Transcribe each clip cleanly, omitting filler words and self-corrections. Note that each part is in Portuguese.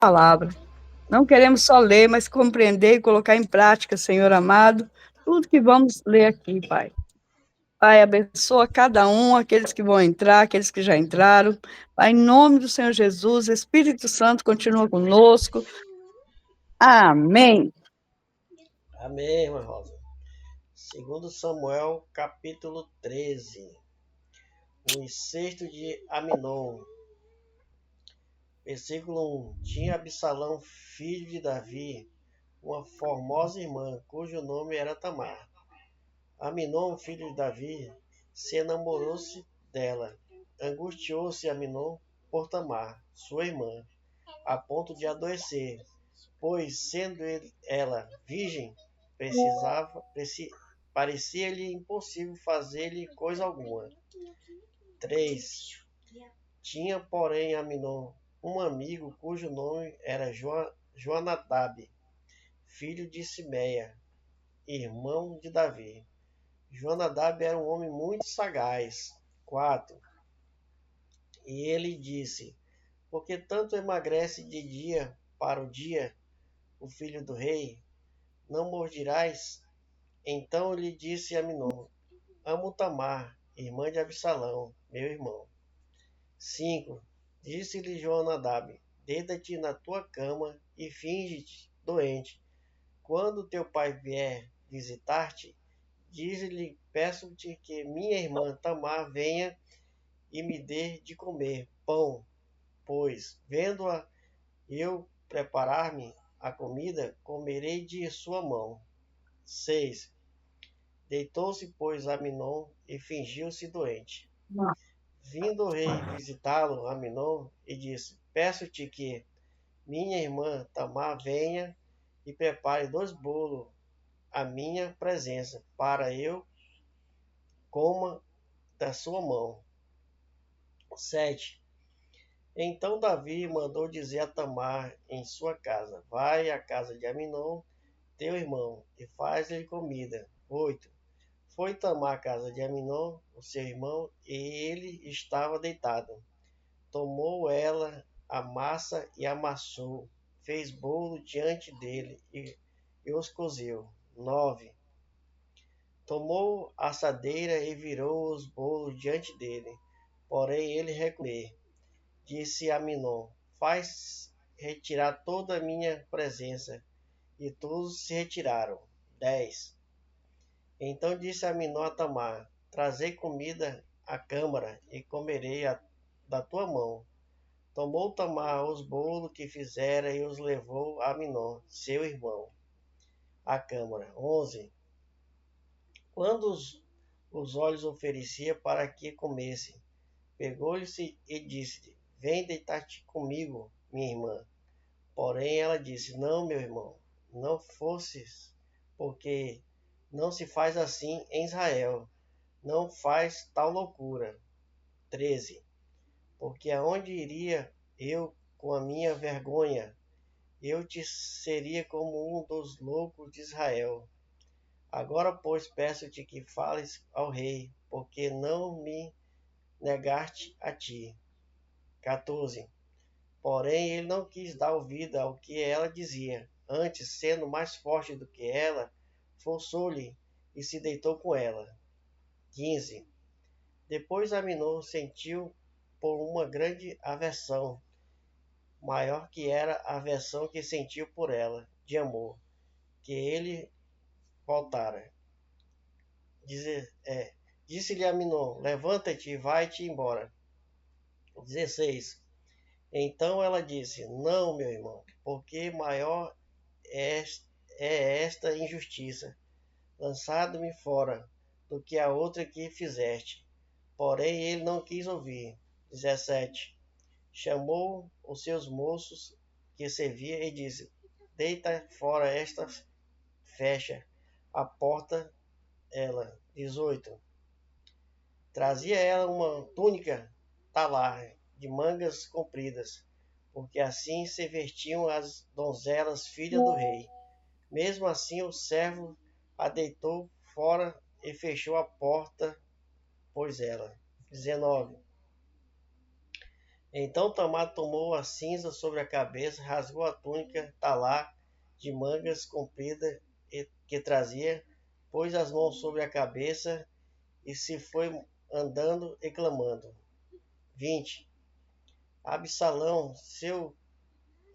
palavra. Não queremos só ler, mas compreender e colocar em prática, Senhor amado, tudo que vamos ler aqui, Pai. Pai, abençoa cada um, aqueles que vão entrar, aqueles que já entraram. Pai, em nome do Senhor Jesus, Espírito Santo continua conosco. Amém. Amém, irmã Rosa. Segundo Samuel, capítulo 13. O incesto de Aminon. Versículo 1. Tinha Absalão, filho de Davi, uma formosa irmã, cujo nome era Tamar. Aminon, filho de Davi, se enamorou-se dela. Angustiou-se Aminon por Tamar, sua irmã, a ponto de adoecer, pois, sendo ela virgem, parecia-lhe impossível fazer-lhe coisa alguma. 3. Tinha, porém, Aminon um amigo cujo nome era Joanadab, filho de Simeia, irmão de Davi. Joanadab era um homem muito sagaz. 4. E ele disse: Por que tanto emagrece de dia para o dia o filho do rei? Não mordirás? Então lhe disse Aminon: Amo Tamar, irmã de Absalão, meu irmão. 5. Disse-lhe Jonadab: Deita-te na tua cama e finge-te doente. Quando teu pai vier visitar-te, dize-lhe: Peço-te que minha irmã Tamar venha e me dê de comer pão, pois, vendo-a eu preparar-me a comida, comerei de sua mão. 6. Deitou-se, pois, Aminon e fingiu-se doente. Vindo o rei visitá-lo, Aminon, e disse: Peço-te que minha irmã Tamar venha e prepare 2 bolos à minha presença, para eu coma da sua mão. 7. Então Davi mandou dizer a Tamar em sua casa: Vai à casa de Aminon, teu irmão, e faz-lhe comida. 8. Foi Tamar à casa de Aminon, o seu irmão, e ele estava deitado. Tomou ela a massa e amassou, fez bolo diante dele e os cozeu. 9. Tomou a assadeira e virou os bolos diante dele, porém ele recusou. Disse a Aminon: Faz retirar toda a minha presença. E todos se retiraram. 10. Então disse Aminon a Tamar: Trazei comida à câmara e comerei da tua mão. Tomou Tamar os bolos que fizera e os levou a Aminon, seu irmão, à câmara. 11. Quando os olhos oferecia para que comesse, pegou-lhe e disse: Vem deitar-te comigo, minha irmã. Porém ela disse: Não, meu irmão, não fosses, porque não se faz assim em Israel. Não faz tal loucura. 13. Porque aonde iria eu com a minha vergonha? Eu te seria como um dos loucos de Israel. Agora, pois, peço-te que fales ao rei, porque não me negaste a ti. 14. Porém, ele não quis dar ouvido ao que ela dizia. Antes, sendo mais forte do que ela, forçou-lhe e se deitou com ela. 15. Depois Aminon sentiu por uma grande aversão, maior que era a aversão que sentiu por ela, de amor, que ele voltara. Disse-lhe Aminon: Levanta-te e vai-te embora. 16. Então ela disse: Não, meu irmão, porque maior é esta injustiça, lançado-me fora, do que a outra que fizeste. Porém ele não quis ouvir. 17. Chamou os seus moços que servia e disse: Deita fora esta, fecha a porta ela. 18. Trazia ela uma túnica talar de mangas compridas, porque assim se vestiam as donzelas filhas do rei. Mesmo assim o servo a deitou fora e fechou a porta, pois ela. 19. Então Tamar tomou a cinza sobre a cabeça, rasgou a túnica talar de mangas comprida que trazia, pôs as mãos sobre a cabeça e se foi andando e clamando. 20. Absalão, seu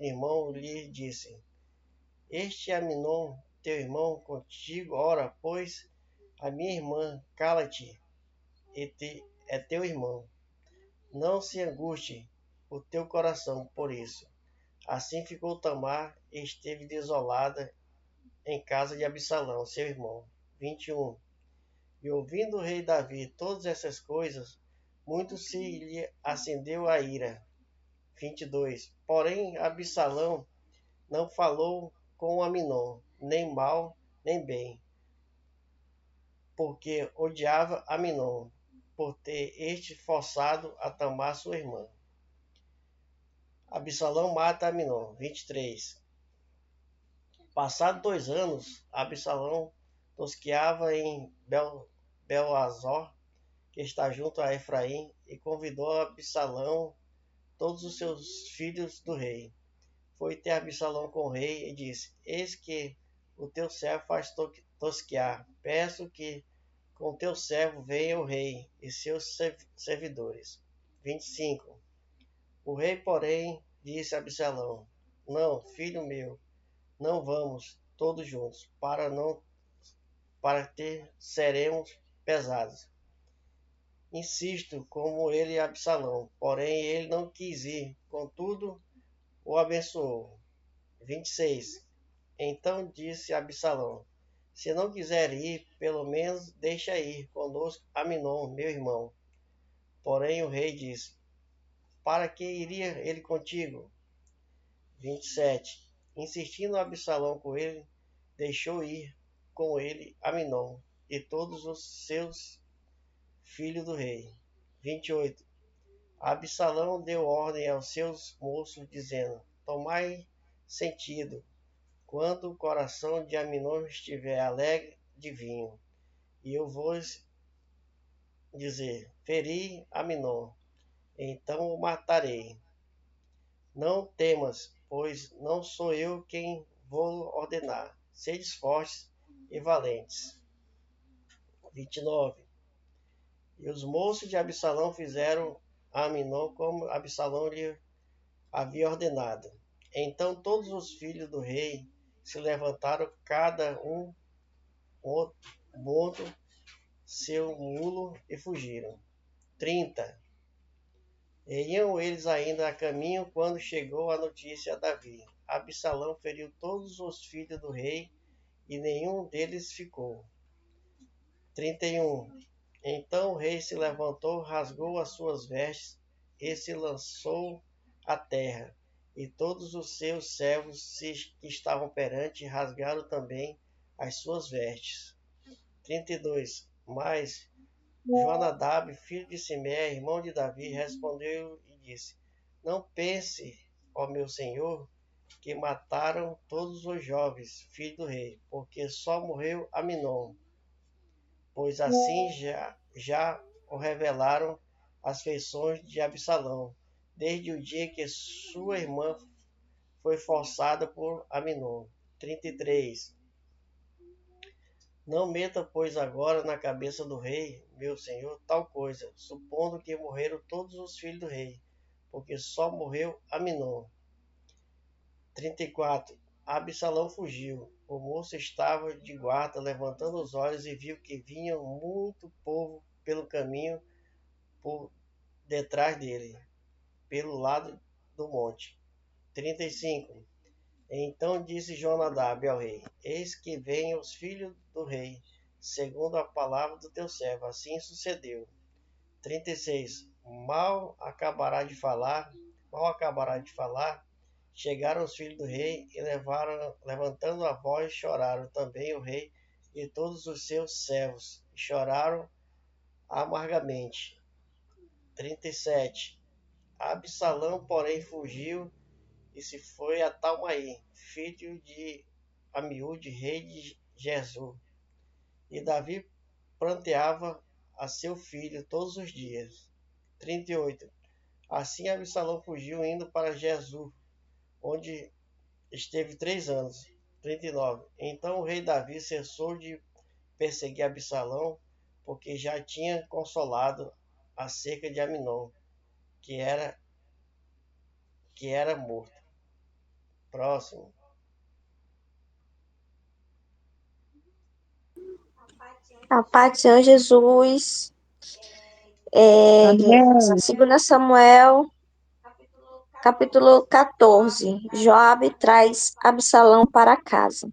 irmão, lhe disse: Este é Aminon, teu irmão, contigo? Ora, pois, a minha irmã, cala-te, é teu irmão. Não se angustie o teu coração por isso. Assim ficou Tamar e esteve desolada em casa de Absalão, seu irmão. 21. E ouvindo o rei Davi todas essas coisas, muito se lhe acendeu a ira. 22. Porém, Absalão não falou com Aminon, nem mal, nem bem, porque odiava Aminon, por ter este forçado a Tamar sua irmã. Absalão mata Aminon. 23. Passados 2 anos, Absalão tosqueava em Belazor, que está junto a Efraim, e convidou Absalão, todos os seus filhos do rei. Foi ter Absalão com o rei e disse: Eis que o teu servo faz tosquear. Peço que com teu servo venha o rei e seus servidores. 25. O rei, porém, disse a Absalão: Não, filho meu, não vamos todos juntos, para ter seremos pesados. Insisto, como ele e Absalão, porém ele não quis ir, contudo o abençoou. 26. Então disse Absalão: Se não quiser ir, pelo menos deixa ir conosco Aminon, meu irmão. Porém o rei disse: Para que iria ele contigo? 27. Insistindo Absalão com ele, deixou ir com ele Aminon e todos os seus filhos do rei. 28. Absalão deu ordem aos seus moços, dizendo: Tomai sentido, quando o coração de Aminon estiver alegre de vinho, e eu vos dizer: Feri Aminon, então o matarei. Não temas, pois não sou eu quem vou ordenar. Sedes fortes e valentes. 29. E os moços de Absalão fizeram a Aminon como Absalão lhe havia ordenado. Então todos os filhos do rei se levantaram, cada um montou seu mulo e fugiram. 30. E iam eles ainda a caminho quando chegou a notícia a Davi. Absalão feriu todos os filhos do rei e nenhum deles ficou. 31. Então o rei se levantou, rasgou as suas vestes e se lançou à terra. E todos os seus servos que estavam perante rasgaram também as suas vestes. 32. Mas Jonadab, filho de Simé, irmão de Davi, respondeu e disse: Não pense, ó meu senhor, que mataram todos os jovens, filho do rei, porque só morreu Aminon, pois assim já o revelaram as feições de Absalão, desde o dia que sua irmã foi forçada por Aminon. 33. Não meta, pois, agora na cabeça do rei, meu senhor, tal coisa, supondo que morreram todos os filhos do rei, porque só morreu Aminon. 34. Absalão fugiu. O moço estava de guarda, levantando os olhos, e viu que vinha muito povo pelo caminho por detrás dele, pelo lado do monte. 35. Então disse Jonadab ao rei: Eis que vêm os filhos do rei, segundo a palavra do teu servo. Assim sucedeu. 36. Mal acabará de falar, chegaram os filhos do rei e levantando a voz, choraram também o rei e todos os seus servos, e choraram amargamente. 37. Absalão, porém, fugiu e se foi a Talmai, filho de Amiúde, rei de Gesur. E Davi pranteava a seu filho todos os dias. 38. Assim Absalão fugiu indo para Jesus, onde esteve 3 anos. 39. Então o rei Davi cessou de perseguir Absalão, porque já tinha consolado acerca de Aminon, que era, que era morto. Próximo. A paz do Senhor Jesus. Amém. 2 Samuel, capítulo 14. Joabe traz Absalão para casa.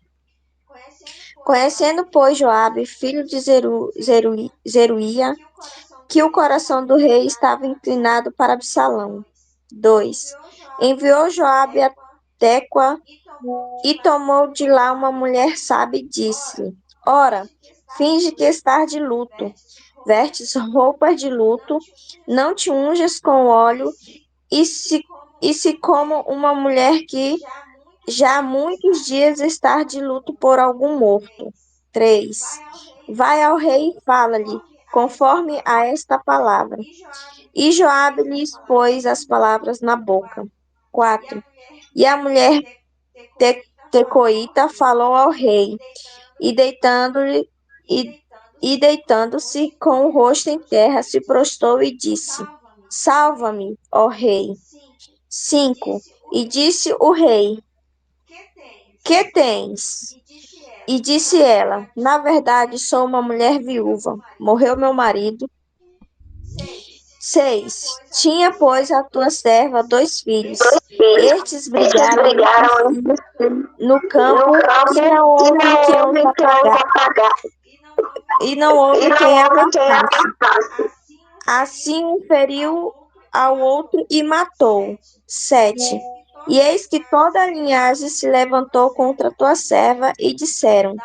Conhecendo, pois, Joabe, filho de Zeruía, que o coração do rei estava inclinado para Absalão. 2. Enviou Joabe a Tecoa e tomou de lá uma mulher sábia e disse-lhe: Ora, finge que estás de luto, vestes roupas de luto, não te unjas com óleo, e se, e se como uma mulher que já há muitos dias está de luto por algum morto. 3. Vai ao rei e fala-lhe, conforme a esta palavra. E Joabe lhes pôs as palavras na boca. 4. E a mulher Tecoíta falou ao rei, e deitando-lhe e, e deitando-se com o rosto em terra, se prostrou e disse: Salva-me, ó rei. 5. E disse o rei: Que tens? E disse ela: Na verdade, sou uma mulher viúva. Morreu meu marido. 6. Tinha, pois, a tua serva 2 filhos. Estes Estes brigaram entre brigaram si entre si no no campo e campo não e houve não quem os houve quem os apagasse, apagasse e não e houve quem não houve quem apertasse. apertasse. Assim um feriu ao outro e matou. 7. E eis que toda a linhagem se levantou contra tua serva e disseram: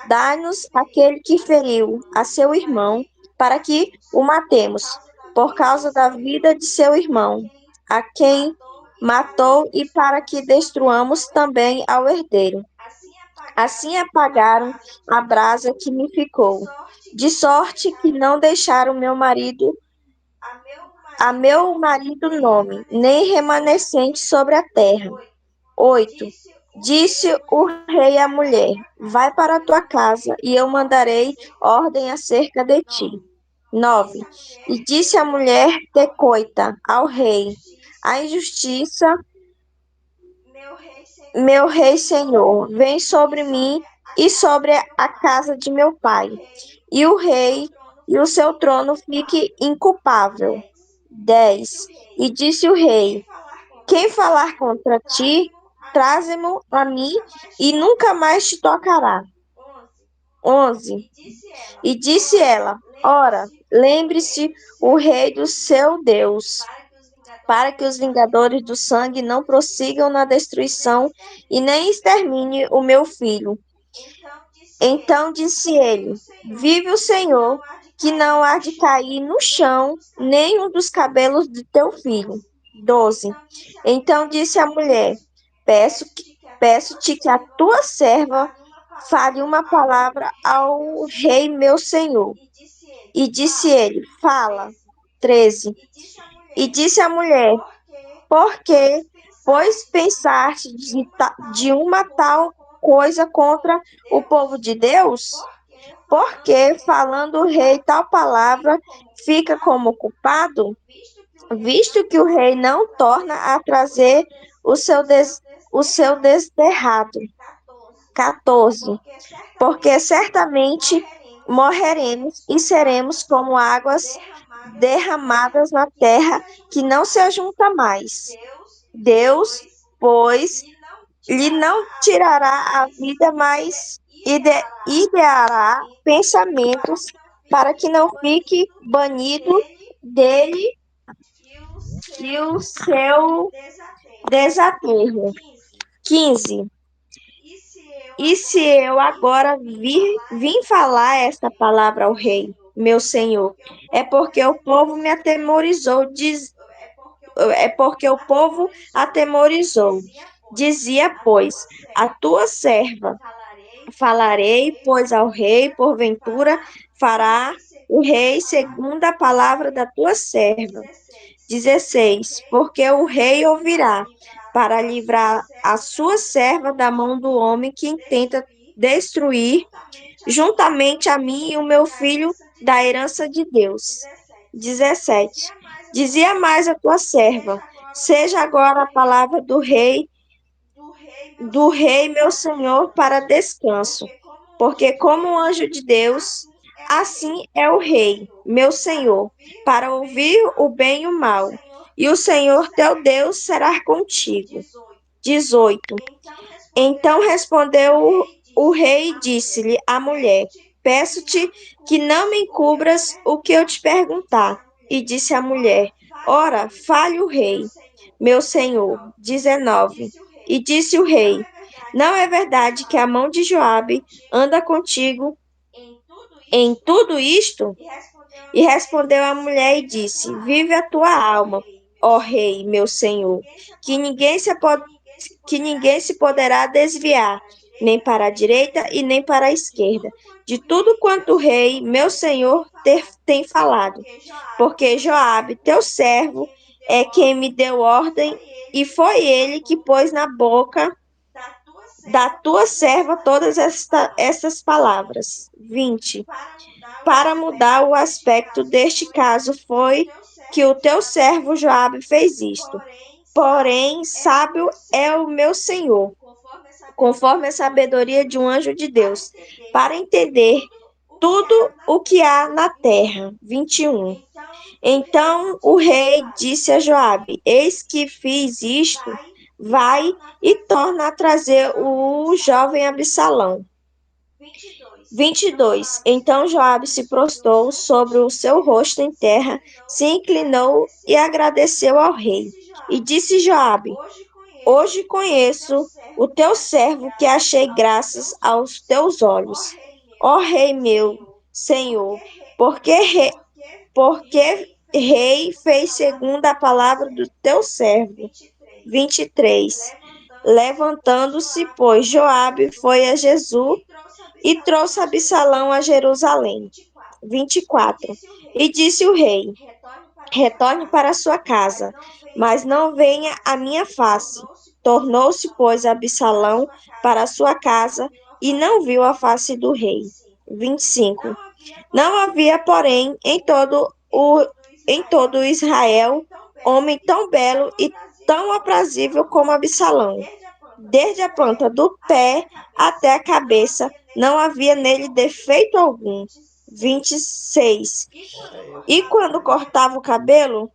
Dá-nos aquele que feriu a seu irmão, para que o matemos, por causa da vida de seu irmão, a quem matou, e para que destruamos também ao herdeiro. Assim apagaram a brasa que me ficou, de sorte que não deixaram a meu marido nome, nem remanescente sobre a terra. 8. Disse o rei à mulher: Vai para a tua casa, e eu mandarei ordem acerca de ti. 9. E disse a mulher Tecoita ao rei: A injustiça, meu rei senhor, vem sobre mim e sobre a casa de meu pai. E o rei e o seu trono fique inculpável. 10. E disse o rei: Quem falar contra ti, traze-mo a mim e nunca mais te tocará. 11. E disse ela: Ora, lembre-se o rei do seu Deus, para que os vingadores do sangue não prossigam na destruição e nem extermine o meu filho. Então disse ele: Vive o Senhor, que não há de cair no chão nenhum dos cabelos de teu filho. 12. Então disse a mulher: Peço-te que a tua serva fale uma palavra ao rei meu senhor. E disse ele: Fala. 13. E disse a mulher: Porque, pois pensaste de uma tal coisa contra o povo de Deus? Porque, falando o rei tal palavra, fica como culpado? Visto que o rei não torna a trazer o seu, o seu desterrado. 14. Porque certamente morreremos e seremos como águas derramadas na terra que não se ajunta mais. Deus, pois, lhe não tirará a vida, mas ideará pensamentos para que não fique banido dele e o seu desaterro. 15. E se eu agora vim falar esta palavra ao rei, meu senhor, é porque o povo me atemorizou, é porque o povo atemorizou. Dizia, pois, a tua serva, falarei, pois ao rei, porventura, fará o rei segundo a palavra da tua serva. 16. Porque o rei ouvirá para livrar a sua serva da mão do homem que intenta destruir juntamente a mim e o meu filho da herança de Deus. 17. Dizia mais a tua serva: seja agora a palavra do rei meu senhor para descanso, porque como um anjo de Deus, assim é o rei, meu senhor, para ouvir o bem e o mal. E o Senhor teu Deus será contigo. 18. Então respondeu o rei e disse-lhe a mulher: peço-te que não me encubras o que eu te perguntar. E disse a mulher: ora, fale o rei, meu senhor. 19. E disse o rei: não é verdade que a mão de Joabe anda contigo em tudo isto? E respondeu a mulher e disse: vive a tua alma, ó rei, meu senhor, que ninguém se poderá desviar, nem para a direita e nem para a esquerda, de tudo quanto o rei, meu senhor, tem falado. Porque Joabe, teu servo, é quem me deu ordem, e foi ele que pôs na boca da tua serva todas estas palavras. 20. Para mudar o aspecto deste caso foi que o teu servo Joabe fez isto. Porém, sábio é o meu senhor, conforme a sabedoria de um anjo de Deus, para entender tudo o que há na terra. 21. Então o rei disse a Joabe: eis que fiz isto, vai e torna a trazer o jovem Absalão. 22. Então Joabe se prostrou sobre o seu rosto em terra, se inclinou e agradeceu ao rei. E disse Joabe: hoje conheço o teu servo que achei graças aos teus olhos. Ó rei meu, Senhor, porque rei fez segundo a palavra do teu servo. 23. Levantando-se, pois, Joabe foi a Jesus e trouxe Absalão a Jerusalém. 24. E disse o rei: retorne para sua casa, mas não venha à minha face. Tornou-se, pois, Absalão para sua casa e não viu a face do rei. 25. Não havia, porém, em todo Israel homem tão belo e tão aprazível como Absalão. Desde a planta do pé até a cabeça, não havia nele defeito algum. 26. Era eu. E quando cortava o cabelo,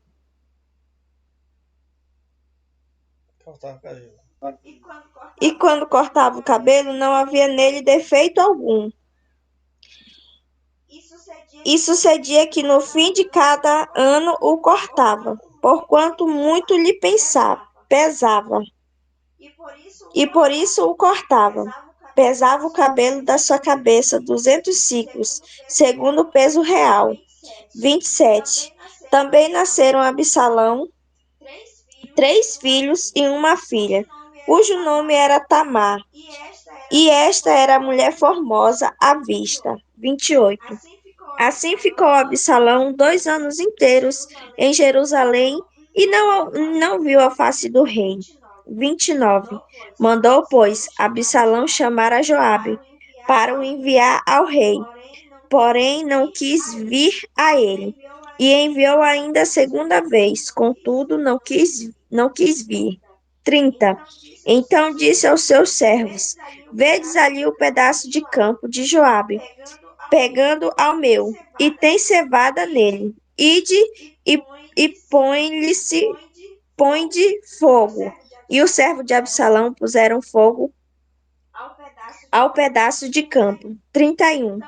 Cortava o cabelo. não havia nele defeito algum. E sucedia que no fim de cada ano o cortava, porquanto muito lhe pesava. E por isso o cortava. Pesava o cabelo da sua cabeça 200 ciclos, segundo o peso real. 27. Também nasceram a Absalão 3 filhos e uma filha, cujo nome era Tamar. E esta era a mulher formosa à vista. 28. Assim ficou Absalão 2 anos inteiros em Jerusalém e não viu a face do rei. 29. Mandou, pois, Absalão chamar a Joabe para o enviar ao rei, porém não quis vir a ele. E enviou ainda a segunda vez, contudo não quis vir. 30. Então disse aos seus servos: vedes ali o pedaço de campo de Joabe, pegando ao meu, e tem cevada nele. Ide e põe-de fogo. E o servo de Absalão puseram fogo ao pedaço de campo. 31.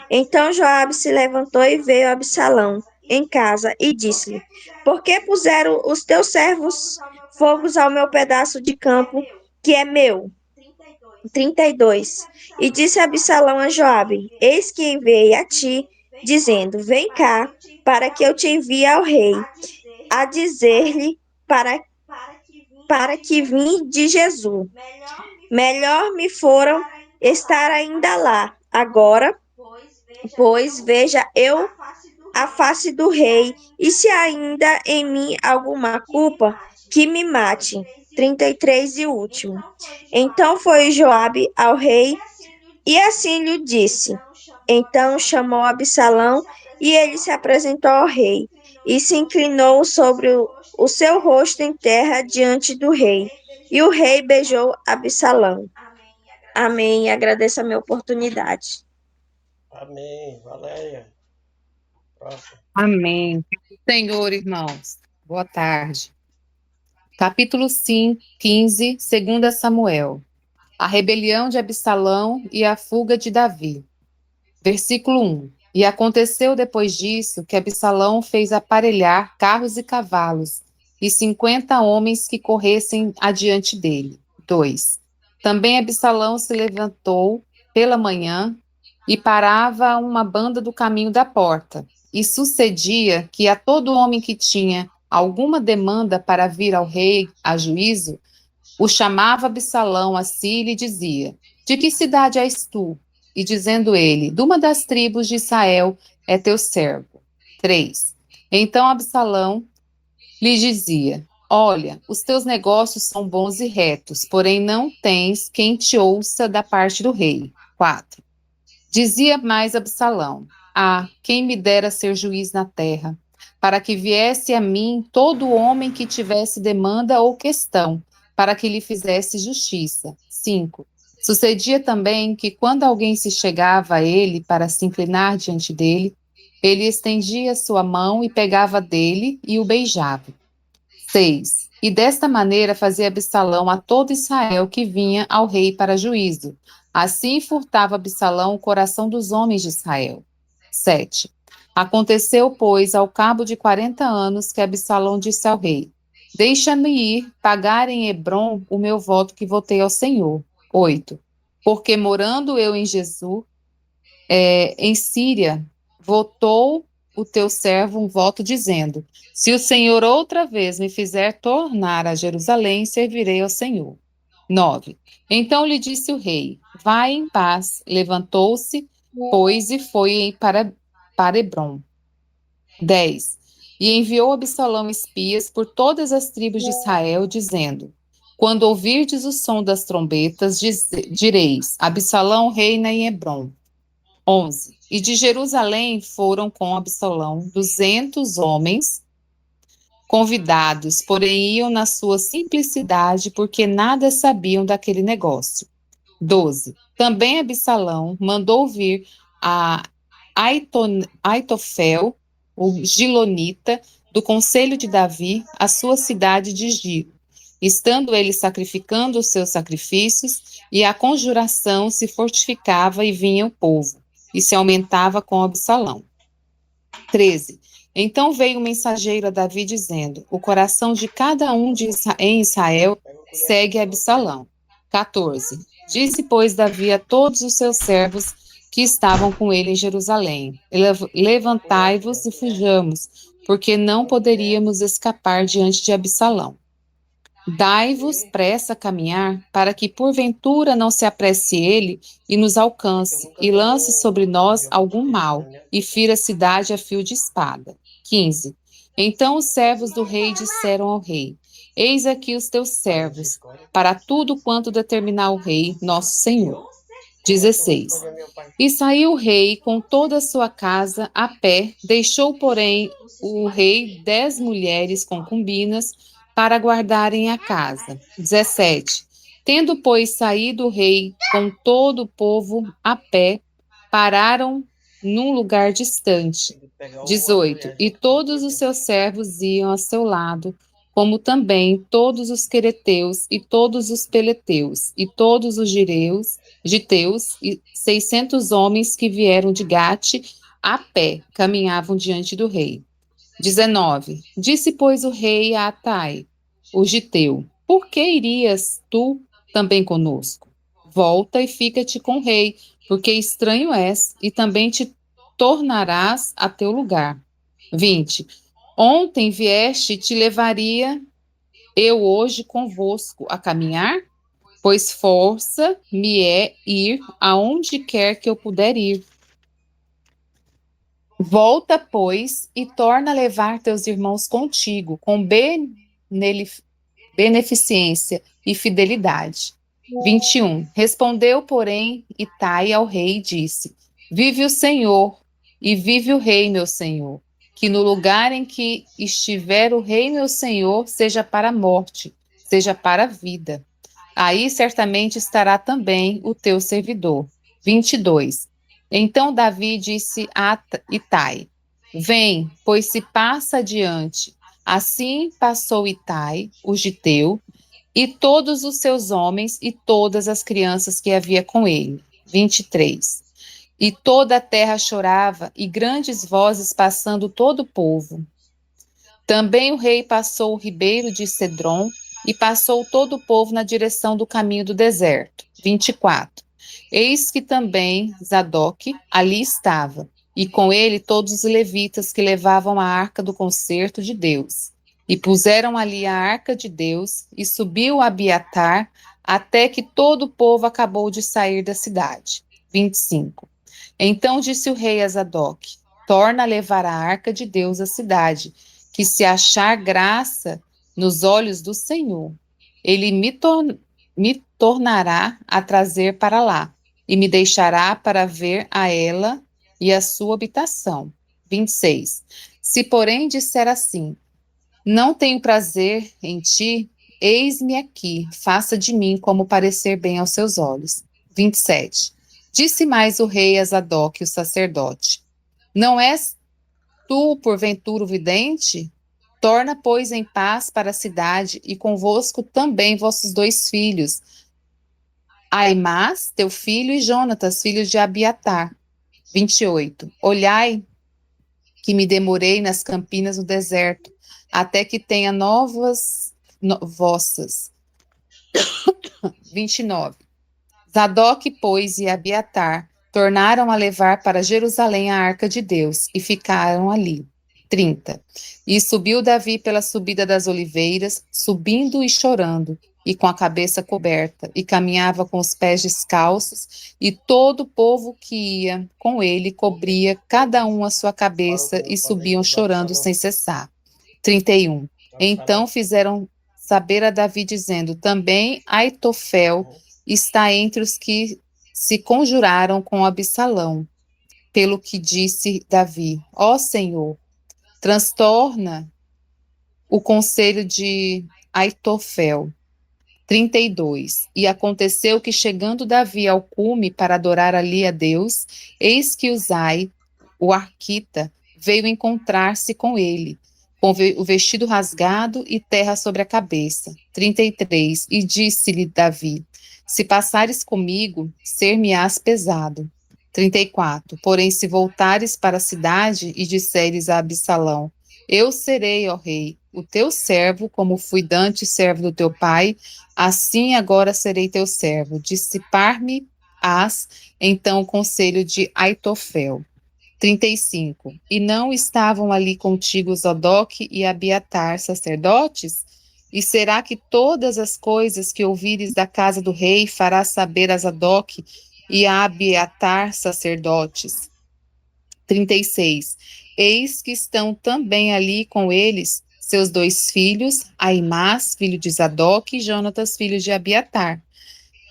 Então Joabe se levantou e veio a Absalão em casa e disse-lhe: por que puseram os teus servos fogos ao meu pedaço de campo, que é meu? 32. E disse Absalão a Joabe: eis que enviei a ti, dizendo: vem cá, para que eu te envie ao rei, a dizer-lhe para que vim de Jesus. Melhor me foram estar ainda lá. Agora, pois, veja eu a face do rei, e se ainda em mim alguma culpa, que me mate. 33 e último. Então foi Joabe ao rei e assim lhe disse. Então chamou Absalão e ele se apresentou ao rei e se inclinou sobre o seu rosto em terra diante do rei. E o rei beijou Absalão. Amém. E agradeço a minha oportunidade. Amém. Valéria, próximo. Amém. Senhor, irmãos, boa tarde. Capítulo 5, 15, 2 Samuel. A rebelião de Absalão e a fuga de Davi. Versículo 1. E aconteceu depois disso que Absalão fez aparelhar carros e cavalos, e 50 homens que corressem adiante dele. 2. Também Absalão se levantou pela manhã e parava uma banda do caminho da porta. E sucedia que a todo homem que tinha alguma demanda para vir ao rei a juízo, o chamava Absalão a si e lhe dizia: De que cidade és tu? E dizendo ele: De uma das tribos de Israel é teu servo. 3. Então Absalão lhe dizia: Olha, os teus negócios são bons e retos, porém não tens quem te ouça da parte do rei. 4. Dizia mais Absalão: Ah, quem me dera ser juiz na terra, para que viesse a mim todo homem que tivesse demanda ou questão, para que lhe fizesse justiça. 5. Sucedia também que, quando alguém se chegava a ele para se inclinar diante dele, ele estendia sua mão e pegava dele e o beijava. 6. E desta maneira fazia Absalão a todo Israel que vinha ao rei para juízo. Assim furtava Absalão o coração dos homens de Israel. 7. Aconteceu, pois, ao cabo de 40 anos, que Absalão disse ao rei: Deixa-me ir pagar em Hebrom o meu voto que votei ao Senhor. 8. Porque morando eu em Jesus, em Síria, votou o teu servo um voto dizendo: Se o Senhor outra vez me fizer tornar a Jerusalém, servirei ao Senhor. 9. Então lhe disse o rei: Vai em paz. Levantou-se, pois, e foi para Hebrom. 10. E enviou Absalão espias por todas as tribos de Israel, dizendo: Quando ouvirdes o som das trombetas, direis: Absalão reina em Hebrom. 11. E de Jerusalém foram com Absalão 200 homens convidados, porém iam na sua simplicidade, porque nada sabiam daquele negócio. 12. Também Absalão mandou vir a Aitofel, o Gilonita, do conselho de Davi, à sua cidade de Gilo. Estando ele sacrificando os seus sacrifícios, e a conjuração se fortificava e vinha o povo, e se aumentava com Absalão. 13. Então veio um mensageiro a Davi dizendo: O coração de cada um em Israel segue Absalão. 14. Disse, pois, Davi a todos os seus servos que estavam com ele em Jerusalém: Levantai-vos e fujamos, porque não poderíamos escapar diante de Absalão. Dai-vos pressa a caminhar, para que porventura não se apresse ele e nos alcance, e lance sobre nós algum mal, e fira a cidade a fio de espada. 15. Então os servos do rei disseram ao rei: Eis aqui os teus servos, para tudo quanto determinar o rei, nosso senhor. 16. E saiu o rei com toda a sua casa a pé, deixou, porém, o rei 10 mulheres concubinas para guardarem a casa. 17. Tendo, pois, saído o rei com todo o povo a pé, pararam num lugar distante. 18. E todos os seus servos iam a seu lado, como também todos os quereteus e todos os peleteus e todos os giteus e 600 homens que vieram de Gate a pé caminhavam diante do rei. 19. Disse, pois, o rei a Atai, o giteu: Por que irias tu também conosco? Volta e fica-te com o rei, porque estranho és, e também te tornarás a teu lugar. 20. Ontem vieste, te levaria eu hoje convosco a caminhar? Pois força me é ir aonde quer que eu puder ir. Volta, pois, e torna a levar teus irmãos contigo, com beneficência e fidelidade. 21. Respondeu, porém, Itai ao rei e disse: Vive o Senhor, e vive o rei, meu senhor, que no lugar em que estiver o rei, meu senhor, seja para a morte, seja para a vida. Aí certamente estará também o teu servidor. 22. Então Davi disse a Itai: Vem, pois se passa adiante. Assim passou Itai, o giteu, e todos os seus homens e todas as crianças que havia com ele. 23. E toda a terra chorava, e grandes vozes passando todo o povo. Também o rei passou o ribeiro de Cedron e passou todo o povo na direção do caminho do deserto. 24. Eis que também Zadok ali estava, e com ele todos os levitas que levavam a arca do concerto de Deus. E puseram ali a arca de Deus, e subiu Abiatar, até que todo o povo acabou de sair da cidade. 25. Então disse o rei a Zadok: Torna a levar a arca de Deus à cidade, que se achar graça nos olhos do Senhor, ele me tornará a trazer para lá, e me deixará para ver a ela e a sua habitação. 26. Se, porém, disser assim: Não tenho prazer em ti, eis-me aqui, faça de mim como parecer bem aos seus olhos. 27. Disse mais o rei a Zadok, o sacerdote: Não és tu, porventura, o vidente? Torna, pois, em paz para a cidade, e convosco também vossos dois filhos, Aimás, teu filho, e Jonatas, filhos de Abiatar. 28. Olhai que me demorei nas campinas do deserto, até que tenha vossas. 29. Zadok, pois, e Abiatar tornaram a levar para Jerusalém a arca de Deus, e ficaram ali. 30. E subiu Davi pela subida das oliveiras, subindo e chorando, e com a cabeça coberta, e caminhava com os pés descalços, e todo o povo que ia com ele cobria cada um a sua cabeça, e subiam chorando sem cessar. 31. Então fizeram saber a Davi, dizendo: Também Aitofel está entre os que se conjuraram com Absalão. Pelo que disse Davi: Ó Senhor, transtorna o conselho de Aitofel. 32. E aconteceu que, chegando Davi ao cume para adorar ali a Deus, eis que Uzai, o arquita, veio encontrar-se com ele, com o vestido rasgado e terra sobre a cabeça. 33. E disse-lhe Davi: Se passares comigo, ser-me-ás pesado. 34. Porém, se voltares para a cidade e disseres a Absalão: Eu serei, ó rei, o teu servo, como fui dantes servo do teu pai, assim agora serei teu servo. Dissipar-me-ás então o conselho de Aitofel. 35. E não estavam ali contigo Zadok e Abiatar, sacerdotes? E será que todas as coisas que ouvires da casa do rei farás saber a Zadok e a Abiatar, sacerdotes? 36. Eis que estão também ali com eles seus dois filhos, Aimás, filho de Zadok, e Jonatas, filho de Abiatar.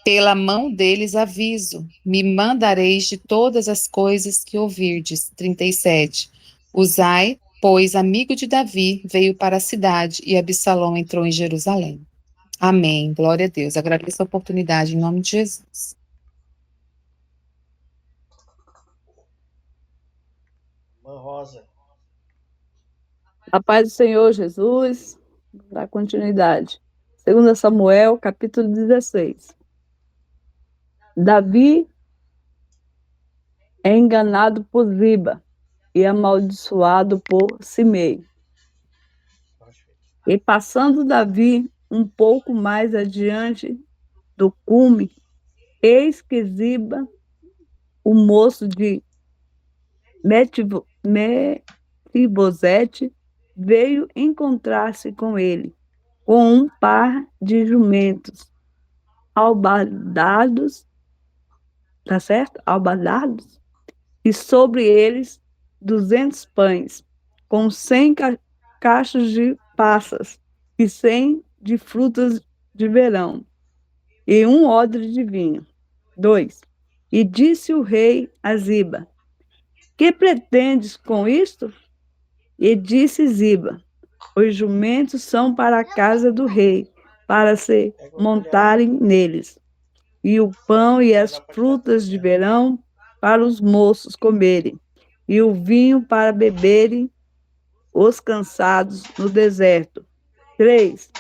Pela mão deles aviso, me mandareis de todas as coisas que ouvirdes. 37. Uzai, pois, amigo de Davi, veio para a cidade, e Absalão entrou em Jerusalém. Amém. Glória a Deus. Agradeço a oportunidade em nome de Jesus. Irmã Rosa. A paz do Senhor Jesus, dá continuidade. 2 Samuel, capítulo 16. Davi é enganado por Ziba e amaldiçoado por Simei. E passando Davi um pouco mais adiante do cume, eis que Ziba, o moço de Mefibosete, veio encontrar-se com ele, com um par de jumentos albardados, tá certo? Albardados, e sobre eles 200 pães, com 100 cachos de passas e 100 de frutas de verão, e um odre de vinho. 2. E disse o rei a Ziba: Que pretendes com isto? E disse Ziba: Os jumentos são para a casa do rei, para se montarem neles, e o pão e as frutas de verão para os moços comerem, e o vinho para beberem os cansados no deserto. 3.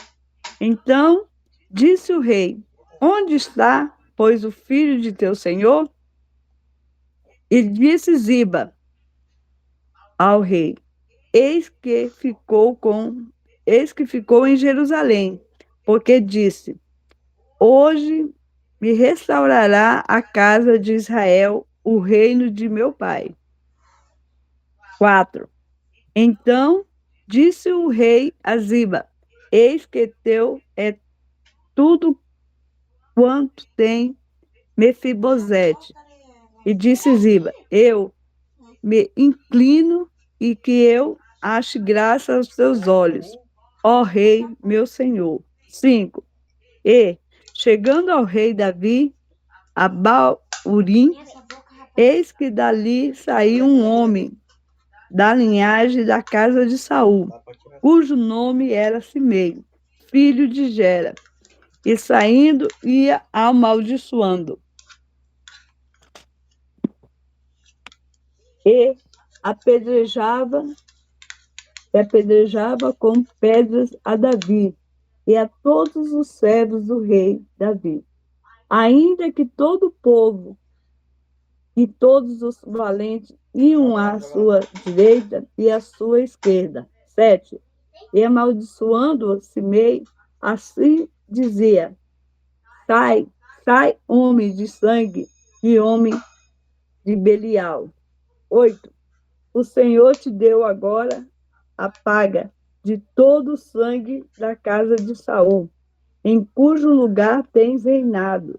Então disse o rei: Onde está, pois, o filho de teu senhor? E disse Ziba ao rei: Eis que ficou em Jerusalém, porque disse: Hoje me restaurará a casa de Israel o reino de meu pai. 4. Então disse o rei a Ziba: Eis que teu é tudo quanto tem Mefibosete. E disse Ziba: Eu me inclino e que eu ache graça aos teus olhos, ó rei, meu senhor. 5. E, chegando ao rei Davi, a Baurim, eis que dali saiu um homem da linhagem da casa de Saul, cujo nome era Simei, filho de Gera, e saindo ia amaldiçoando. E apedrejava, apedrejava com pedras a Davi e a todos os servos do rei Davi. Ainda que todo o povo e todos os valentes iam à sua direita e à sua esquerda. 7. E amaldiçoando Simei, assim dizia: Sai, sai, homem de sangue e homem de Belial. 8. O Senhor te deu agora a paga de todo o sangue da casa de Saul, em cujo lugar tens reinado.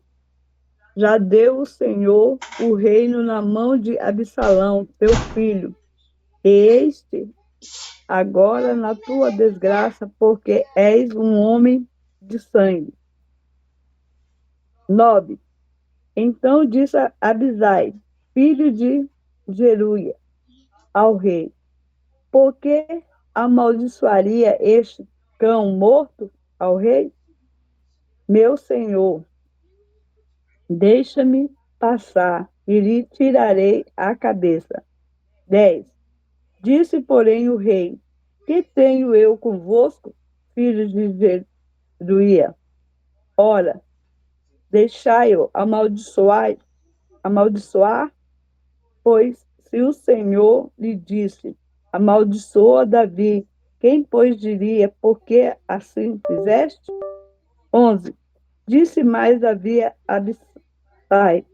Já deu o Senhor o reino na mão de Absalão, teu filho, e este agora na tua desgraça, porque és um homem de sangue. 9. Então disse Abisai, filho de Zeruia, ao rei: Por que amaldiçoaria este cão morto ao rei? Meu senhor, deixa-me passar e lhe tirarei a cabeça. 10. Disse, porém, o rei: Que tenho eu convosco, filhos de Zeruia? Ora, deixai-o amaldiçoar, pois se o Senhor lhe disse: Amaldiçoa Davi, quem, pois, diria: Por que assim fizeste? 11. Disse mais Davi a Abisai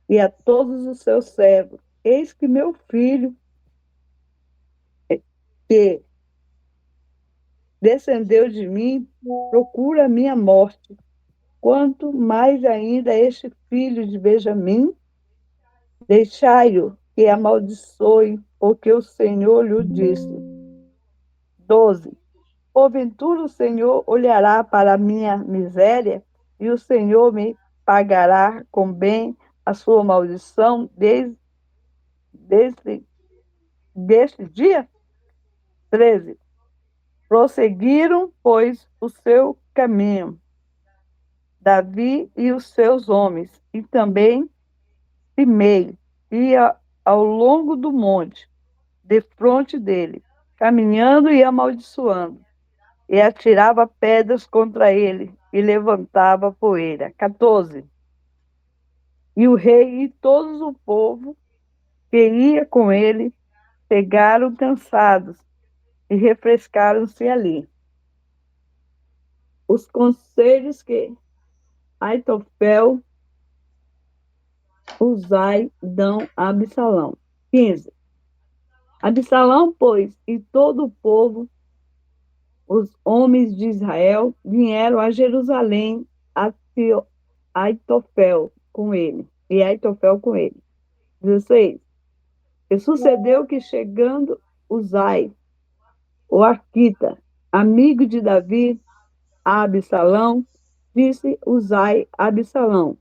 e a todos os seus servos: Eis que meu filho, que descendeu de mim, procura a minha morte. Quanto mais ainda este filho de Benjamim, deixai-o que amaldiçoe, porque o Senhor lhe disse. 12. Porventura o Senhor olhará para a minha miséria, e o Senhor me pagará com bem a sua maldição deste dia? 13. Prosseguiram, pois, o seu caminho, Davi e os seus homens, e também Simei ia ao longo do monte, defronte dele, caminhando e amaldiçoando, e atirava pedras contra ele, e levantava poeira. 14. E o rei e todo o povo que ia com ele chegaram cansados e refrescaram-se ali. Os conselhos que Aitofel, Uzai dão a Absalão. 15. Absalão, pois, e todo o povo, os homens de Israel, vieram a Jerusalém a Aitofel com ele, e Aitofel com ele. 16. E sucedeu que, chegando Uzai, o Arquita, amigo de Davi, a Absalão, disse Uzai a Absalão: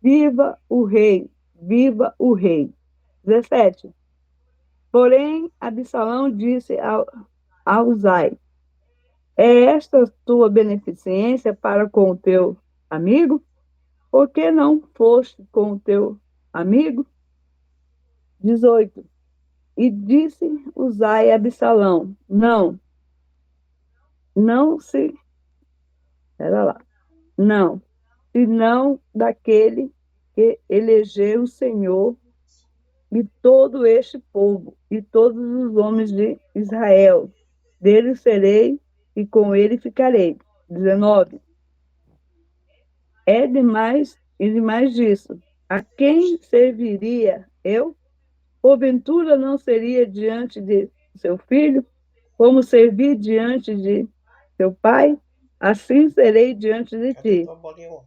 Viva o rei, viva o rei. 17. Porém, Absalão disse a Uzai: É esta tua beneficência para com o teu amigo? Por que não foste com o teu amigo? 18. E disse Uzai a Absalão: Não, não se. Pera lá. Não, senão daquele que elegeu o Senhor e todo este povo e todos os homens de Israel. Dele serei e com ele ficarei. 19. É demais e demais disso. A quem serviria eu? Porventura não seria diante de seu filho, como servi diante de seu pai? Assim serei diante de Cadê ti. tua bolinha?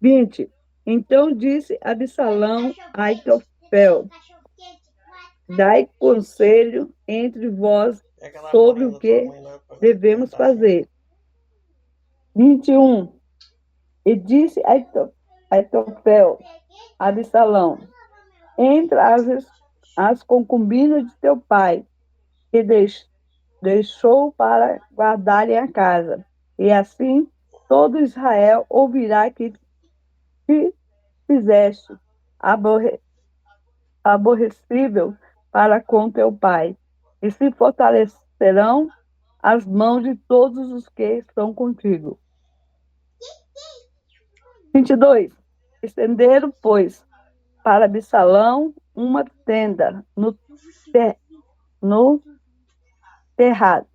20. Então disse Absalão a Aitofel: Dai conselho entre vós Pega lá a sobre bolinha o da tua que mãe lá pra devemos dar certo. fazer. 21. E disse Aitofel a Absalão: Entra as concubinas de teu pai, que deixou para guardarem a casa. E assim todo Israel ouvirá que fizeste aborrecível para com teu pai, e se fortalecerão as mãos de todos os que estão contigo. 22. Estenderam, pois, para Absalão uma tenda no terrado,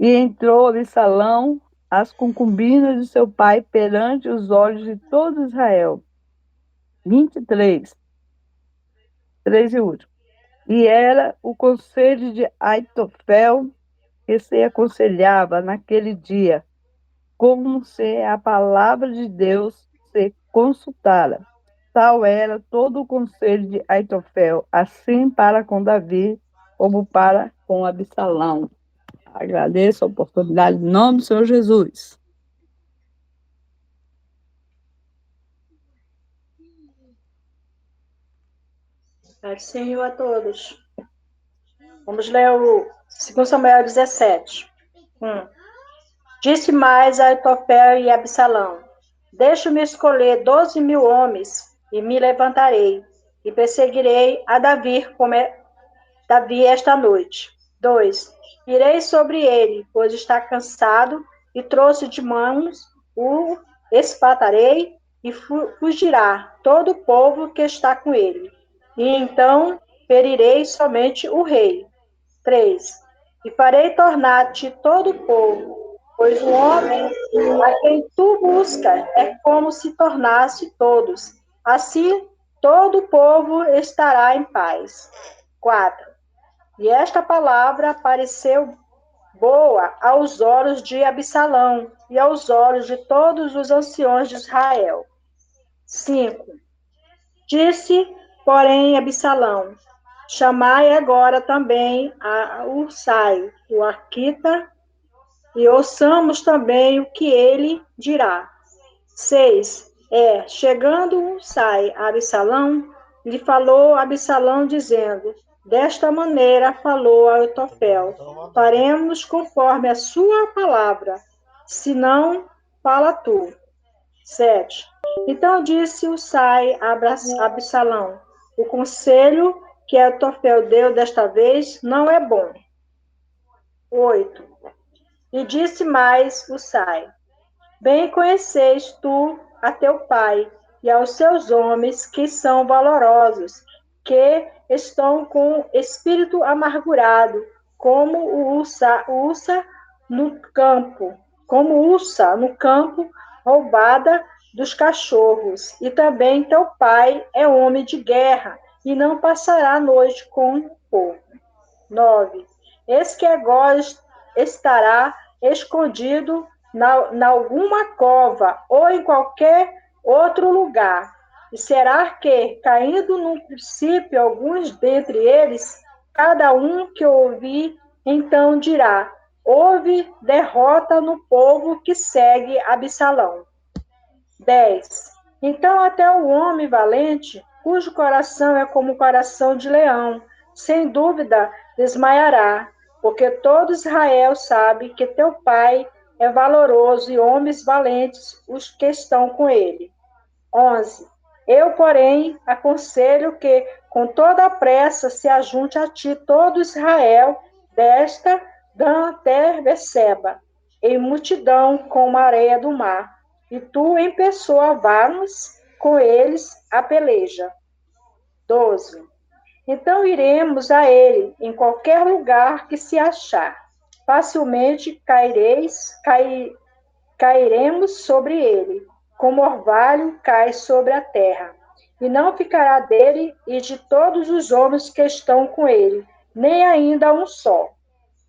e entrou Absalão as concubinas de seu pai perante os olhos de todo Israel. 23. 3 e último. E era o conselho de Aitofel que se aconselhava naquele dia, como se a palavra de Deus se consultara. Tal era todo o conselho de Aitofel, assim para com Davi, como para com Absalão. Agradeço a oportunidade em nome do Senhor Jesus. Paz do Senhor a todos. Vamos ler o 2 Samuel 17. 1. Disse mais a Aitofel e a Absalão: Deixa-me escolher 12.000 homens, e me levantarei, e perseguirei a Davi esta noite. 2. Irei sobre ele, pois está cansado, e trouxe de mãos, o espatarei, e fugirá todo o povo que está com ele. E então ferirei somente o rei. 3. E farei tornar-te todo o povo, pois o homem a quem tu busca é como se tornasse todos. Assim, todo o povo estará em paz. 4. E esta palavra pareceu boa aos olhos de Absalão e aos olhos de todos os anciões de Israel. 5. Disse, porém, Absalão: Chamai agora também a Ursai, o Arquita, e ouçamos também o que ele dirá. 6. Chegando Ursai a Absalão, lhe falou Absalão, dizendo: Desta maneira falou a Aitofel: Faremos conforme a sua palavra, se não, fala tu. 7. Então disse Ursai a Absalão: O conselho que Aitofel deu desta vez não é bom. 8. E disse mais Ursai: Bem conheceis tu a teu pai e aos seus homens, que são valorosos, que estão com espírito amargurado, como o ursa no campo, roubada dos cachorros. E também teu pai é homem de guerra, e não passará a noite com o povo. 9. Eis que agora estará escondido na alguma cova ou em qualquer outro lugar. E será que, caindo num princípio alguns dentre eles, cada um que ouvir, então dirá: houve derrota no povo que segue Absalão. 10. Então até o homem valente, cujo coração é como o coração de leão, sem dúvida desmaiará, porque todo Israel sabe que teu pai é valoroso e homens valentes os que estão com ele. 11. Eu, porém, aconselho que, com toda a pressa, se ajunte a ti todo Israel, desta Dan até Beceba, em multidão como a areia do mar, e tu em pessoa vamos com eles a peleja. 12. Então iremos a ele, em qualquer lugar que se achar. Facilmente cairemos sobre ele, como orvalho cai sobre a terra. E não ficará dele e de todos os homens que estão com ele, nem ainda um só.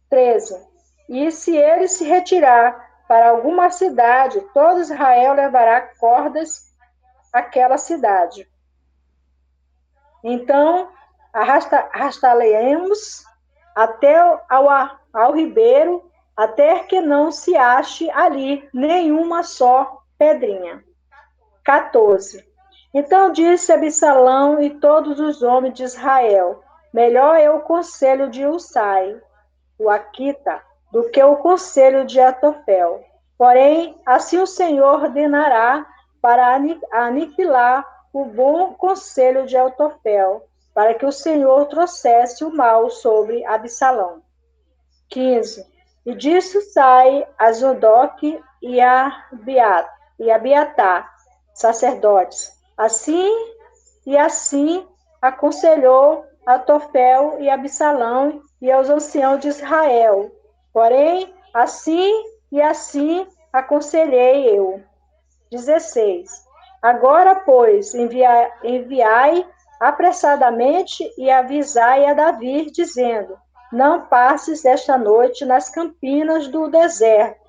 13. E se ele se retirar para alguma cidade, todo Israel levará cordas àquela cidade. Então, arrastaremos até ao ribeiro, até que não se ache ali nenhuma só pedrinha. 14. Então disse Absalão e todos os homens de Israel: melhor é o conselho de Usai, o Aquita, do que o conselho de Atofel. Porém, assim o Senhor ordenará para aniquilar o bom conselho de Atofel, para que o Senhor trouxesse o mal sobre Absalão. 15. E disso sai a Zodoque e a Abiatar, sacerdotes. Assim aconselhou Atofel e Absalão e aos anciãos de Israel. Porém, assim aconselhei eu. 16. Agora, pois, enviai apressadamente e avisai a Davi, dizendo: não passes esta noite nas campinas do deserto.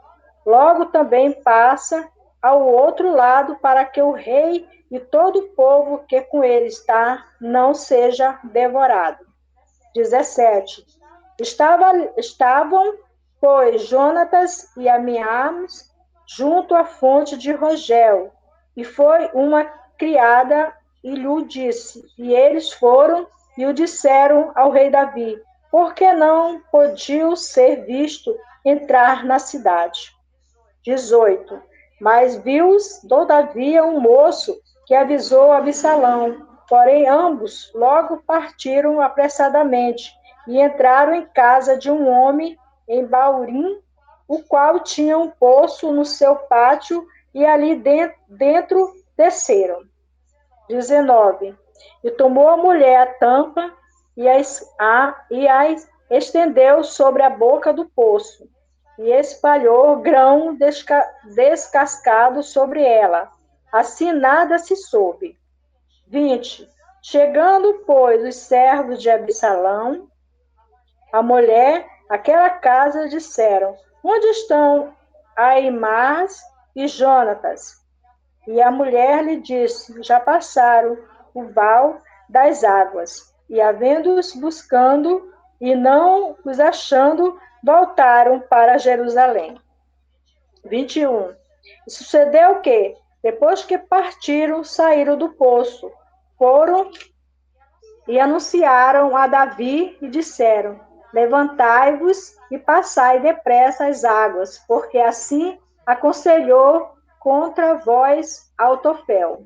Logo também passa ao outro lado, para que o rei e todo o povo que com ele está não seja devorado. 17. Estavam, pois, Jonatas e Amiamas junto à fonte de Rogel, e foi uma criada e lhe disse, e eles foram e o disseram ao rei Davi, porque não podiam ser visto entrar na cidade. 18. Mas viu-os, todavia, um moço que avisou Absalão. Porém, ambos logo partiram apressadamente e entraram em casa de um homem em Baurim, o qual tinha um poço no seu pátio, e ali dentro desceram. 19. E tomou a mulher a tampa e a estendeu sobre a boca do poço, e espalhou grão descascado sobre ela. Assim nada se soube. 20. Chegando, pois, os servos de Absalão, a mulher, aquela casa, disseram: onde estão Aimás e Jonatas? E a mulher lhe disse: já passaram o val das águas, e havendo-os buscando e não os achando, voltaram para Jerusalém. 21. E sucedeu que, depois que partiram, saíram do poço, foram e anunciaram a Davi e disseram: levantai-vos e passai depressa as águas, porque assim aconselhou contra vós Autofel.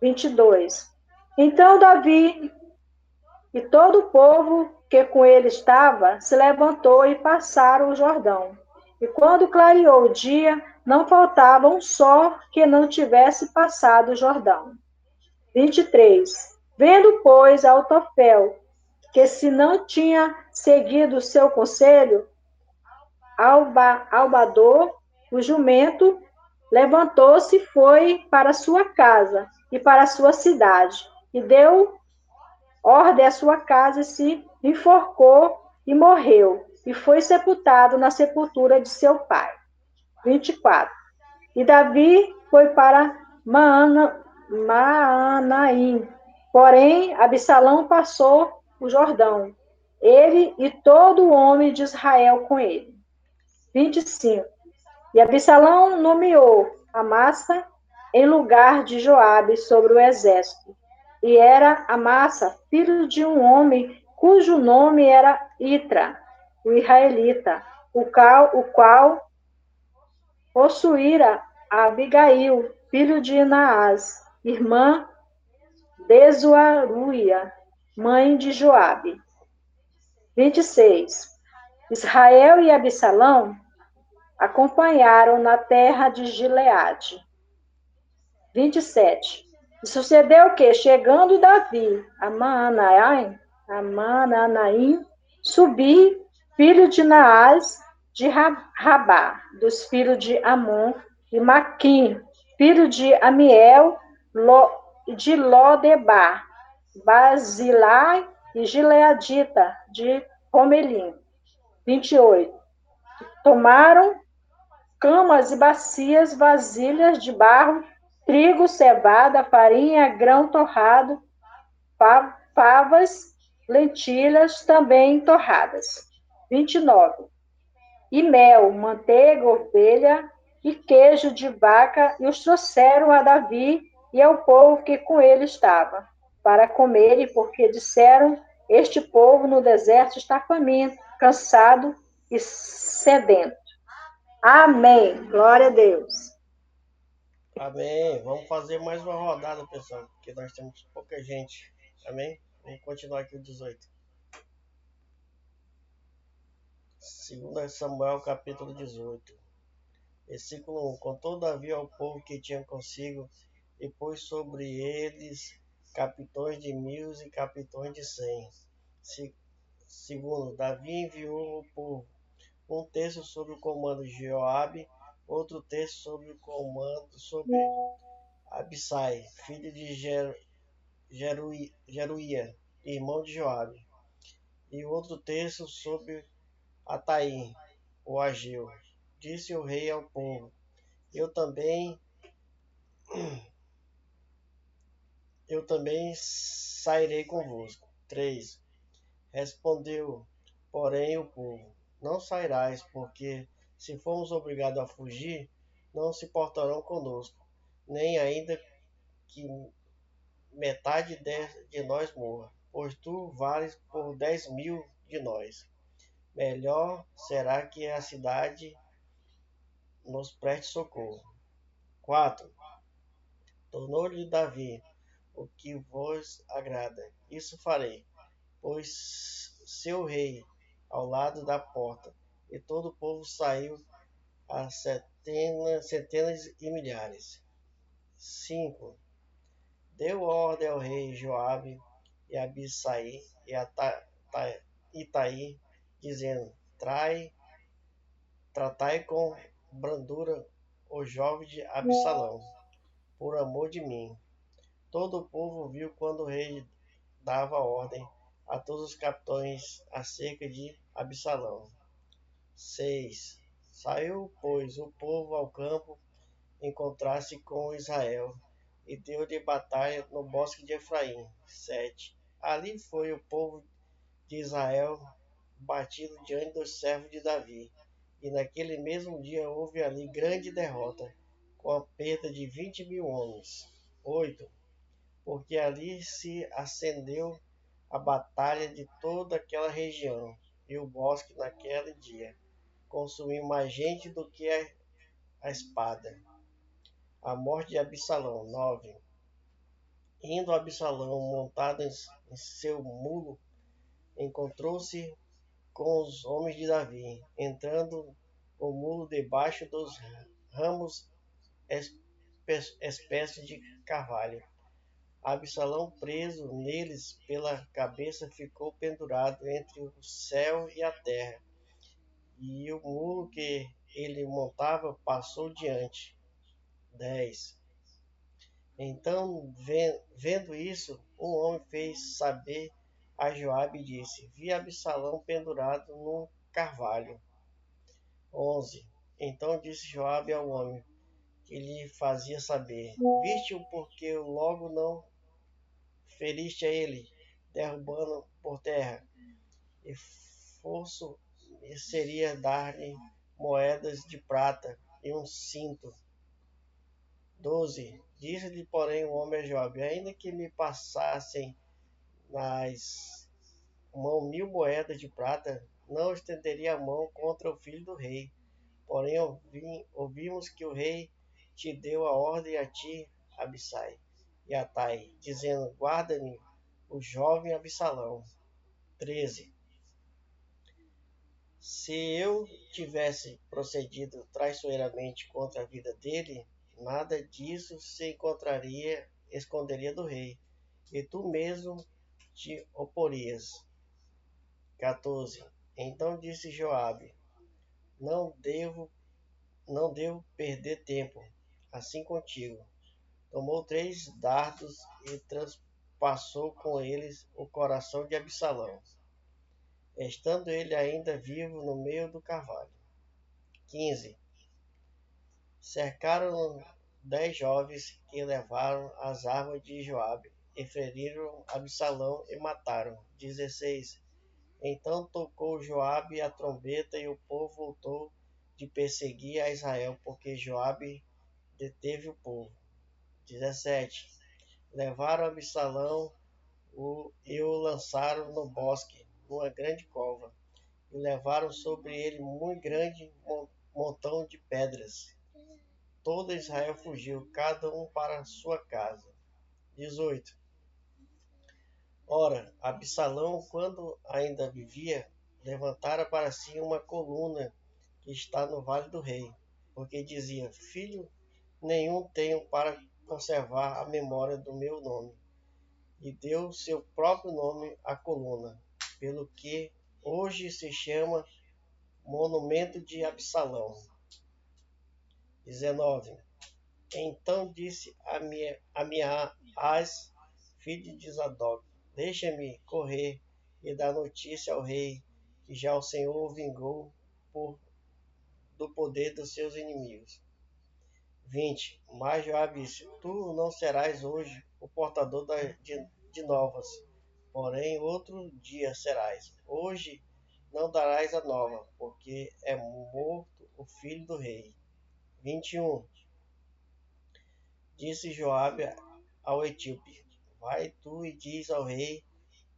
22. Então Davi e todo o povo que com ele estava se levantou e passaram o Jordão. E quando clareou o dia, não faltava um só que não tivesse passado o Jordão. 23. Vendo, pois, Autofel que se não tinha seguido o seu conselho, Albador, o jumento, levantou-se e foi para sua casa e para sua cidade, e deu ordem à sua casa e se enforcou e morreu, e foi sepultado na sepultura de seu pai. 24. E Davi foi para Maanaim. Porém, Absalão passou o Jordão, ele e todo o homem de Israel com ele. 25. E Absalão nomeou Amassa em lugar de Joabe sobre o exército. E era Amassa, filho de um homem cujo nome era Itra, o israelita, o qual possuíra a Abigail, filho de Naás, irmã de Zuaruia, mãe de Joabe. 26. Israel e Absalão acompanharam na terra de Gileade. 27. E sucedeu que, chegando Davi a Maanaim, subi, filho de Naás, de Rabá, dos filhos de Amon, e Maquim, filho de Amiel, de Lodebar, Basilai e Gileadita, de Romelim. 28. Tomaram camas e bacias, vasilhas de barro, trigo, cevada, farinha, grão torrado, favas, lentilhas também torradas. 29. E mel, manteiga, ovelha e queijo de vaca, e os trouxeram a Davi e ao povo que com ele estava, para comerem, porque disseram: este povo no deserto está faminto, cansado e sedento. Amém. Glória a Deus. Amém. Vamos fazer mais uma rodada, pessoal, porque nós temos pouca gente. Amém? Vamos continuar aqui o 18. 2 Samuel, capítulo 18. Versículo 1. Contou Davi ao povo que tinha consigo, e pôs sobre eles capitões de 1000 e capitões de 100. Segundo, Davi enviou o povo, um terço sob o comando de Joabe, outro terço sob o comando sobre Abissai, filho de Jeruía, irmão de Joabe, e outro terço sob Ataí, o Ageu. Disse o rei ao povo: Eu também sairei convosco. 3. Respondeu, porém, o povo: Não sairás, porque se formos obrigados a fugir, não se portarão conosco, nem ainda que metade de nós morra, pois tu vales por 10.000 de nós. Melhor será que a cidade nos preste socorro. 4. Tornou-lhe Davi: O que vos agrada, isso farei. Pois seu rei ao lado da porta, e todo o povo saiu a centenas e milhares. 5. Deu ordem ao rei Joabe e a Abissai e a Itaí, dizendo: Tratai com brandura o jovem de Absalão, por amor de mim. Todo o povo viu quando o rei dava ordem a todos os capitães acerca de Absalão. 6. Saiu, pois, o povo ao campo encontrar-se com Israel, e deu-lhe batalha no bosque de Efraim. 7. Ali foi o povo de Israel batido diante dos servos de Davi, e naquele mesmo dia houve ali grande derrota, com a perda de 20.000 homens. 8. Porque ali se acendeu a batalha de toda aquela região, e o bosque naquele dia consumiu mais gente do que a espada. A morte de Absalão. 9. Indo Absalão montado em seu mulo, encontrou-se com os homens de Davi, entrando o mulo debaixo dos ramos espécie de carvalho. Absalão, preso neles pela cabeça, ficou pendurado entre o céu e a terra, e o mulo que ele montava passou diante. 10. Então, vendo isso, um homem fez saber a Joabe e disse: Vi Absalão pendurado num carvalho. 11. Então disse Joabe ao homem que lhe fazia saber: Viste-o porque logo não feriste a ele, derrubando por terra, e forço seria dar-lhe moedas de prata e um cinto. 12. Disse-lhe, porém, o homem a Joabe: Ainda que me passassem nas mãos 1000 moedas de prata, não estenderia a mão contra o filho do rei. Porém, ouvimos que o rei te deu a ordem a ti, Abissai e Atai, dizendo: Guarda-me o jovem Absalão. 13. Se eu tivesse procedido traiçoeiramente contra a vida dele, nada disso se esconderia do rei, e tu mesmo te oporias. 14. Então disse Joabe: Não devo perder tempo assim contigo. Tomou 3 dardos e transpassou com eles o coração de Absalão, estando ele ainda vivo no meio do carvalho. 15. Cercaram 10 jovens que levaram as armas de Joabe e feriram Absalão e mataram. 16. Então tocou Joabe a trombeta e o povo voltou de perseguir a Israel, porque Joabe deteve o povo. 17. Levaram Absalão e o lançaram no bosque, numa grande cova, e levaram sobre ele muito grande montão de pedras. Todo Israel fugiu, cada um para sua casa. 18. Ora, Absalão, quando ainda vivia, levantara para si uma coluna que está no vale do rei, porque dizia: Filho nenhum tenho para conservar a memória do meu nome. E deu seu próprio nome à coluna, pelo que hoje se chama Monumento de Absalão. 19. Então disse Amiás, filho de Zadok: Deixa-me correr e dar notícia ao rei, que já o Senhor o vingou do poder dos seus inimigos. 20. Mas Joabe disse: Tu não serás hoje o portador de novas, porém outro dia serás. Hoje não darás a nova, porque é morto o filho do rei. 21. Disse Joabe ao etíope: Vai tu e diz ao rei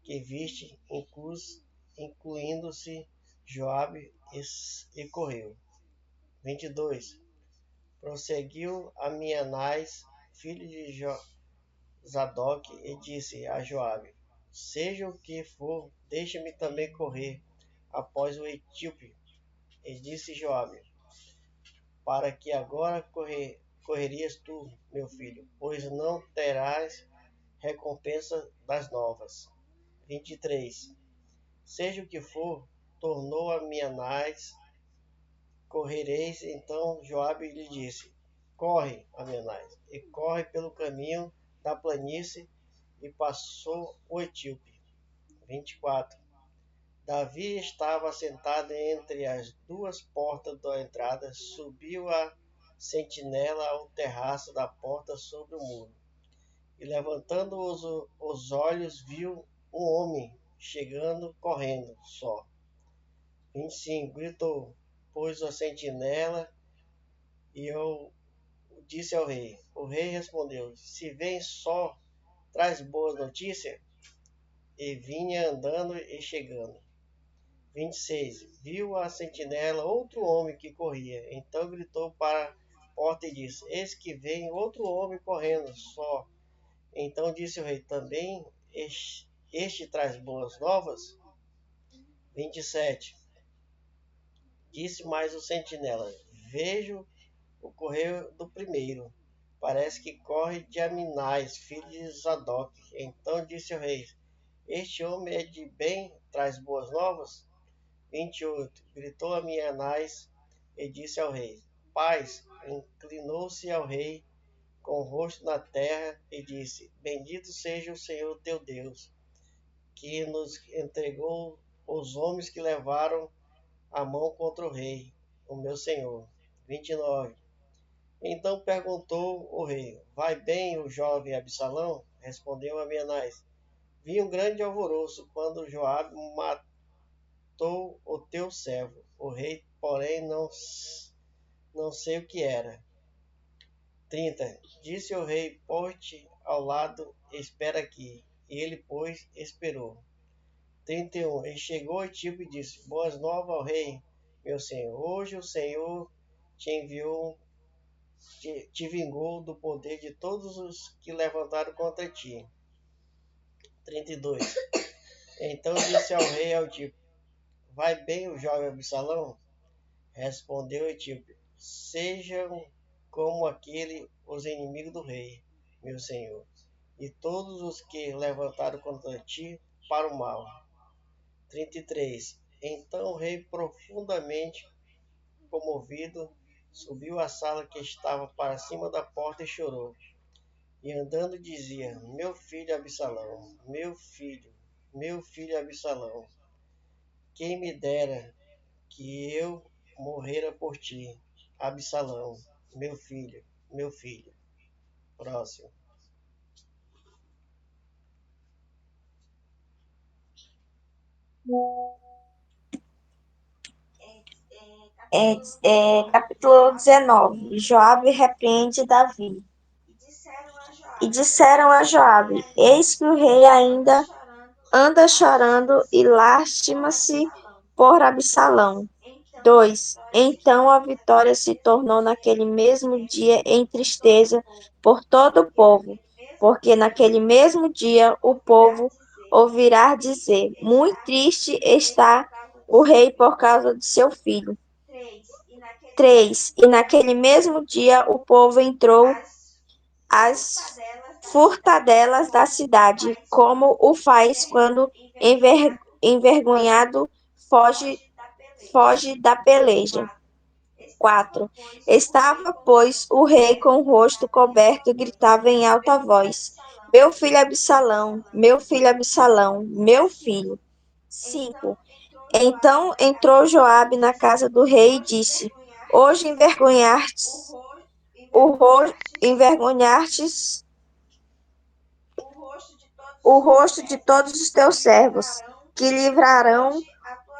que viste, incluindo-se Joabe, e correu. 22. Prosseguiu Amianás, filho de Zadok, e disse a Joabe: Seja o que for, deixa-me também correr após o etíope. E disse Joabe: Para que agora correrias tu, meu filho, pois não terás recompensa das novas. 23. Seja o que for, tornou Amianás, correreis. Então Joabe lhe disse: Corre, Amianás, e corre pelo caminho da planície, e passou o etíope. 24. Davi estava sentado entre as duas portas da entrada, subiu a sentinela ao terraço da porta sobre o muro, e levantando os olhos viu um homem chegando correndo só. 25. Gritou, pôs a sentinela e eu disse ao rei. O rei respondeu: Se vem só, traz boas notícias. E vinha andando e chegando. 26. Viu a sentinela outro homem que corria. Então gritou para a porta e disse: Eis que vem outro homem correndo só. Então disse o rei: Também este traz boas novas? 27. Disse mais o sentinela: Vejo o correio do primeiro. Parece que corre de Aminás, filho de Zadok. Então disse o rei: Este homem é de bem, traz boas novas? 28. Gritou Aminás e disse ao rei: Paz. Inclinou-se ao rei com o rosto na terra e disse: Bendito seja o Senhor teu Deus, que nos entregou os homens que levaram a mão contra o rei, o meu senhor. 29. Então perguntou o rei: Vai bem o jovem Absalão? Respondeu Abianais: Vi um grande alvoroço quando Joabe matou o teu servo. O rei, porém, não sei o que era. 30. Disse o rei: Põe-te ao lado, espera aqui. E ele, pois, esperou. 31. E chegou Etíope e disse: Boas novas ao rei, meu senhor. Hoje o Senhor te enviou, te vingou do poder de todos os que levantaram contra ti. 32. Então disse ao rei Etíope: Vai bem o jovem Absalão? Respondeu Etíope: Sejam como aquele os inimigos do rei, meu senhor, e todos os que levantaram contra ti para o mal. 33. Então o rei, profundamente comovido, subiu à sala que estava para cima da porta e chorou. E andando dizia: Meu filho Absalão, meu filho Absalão, quem me dera que eu morrera por ti, Absalão, meu filho, meu filho. Próximo. Capítulo 19. Joabe repreende Davi. E disseram a Joabe: Eis que o rei ainda anda chorando e lastima-se por Absalão. 2. Então a vitória se tornou naquele mesmo dia em tristeza por todo o povo, porque naquele mesmo dia o povo ouvirá dizer: Muito triste está o rei por causa de seu filho. 3. E naquele mesmo dia o povo entrou às furtadelas da cidade, como o faz quando envergonhado foge da peleja. 4. Estava, pois, o rei com o rosto coberto e gritava em alta voz: Meu filho Absalão, meu filho Absalão, meu filho. 5. Então entrou Joabe na casa do rei e disse: Hoje envergonhastes o rosto de todos os teus servos, que livrarão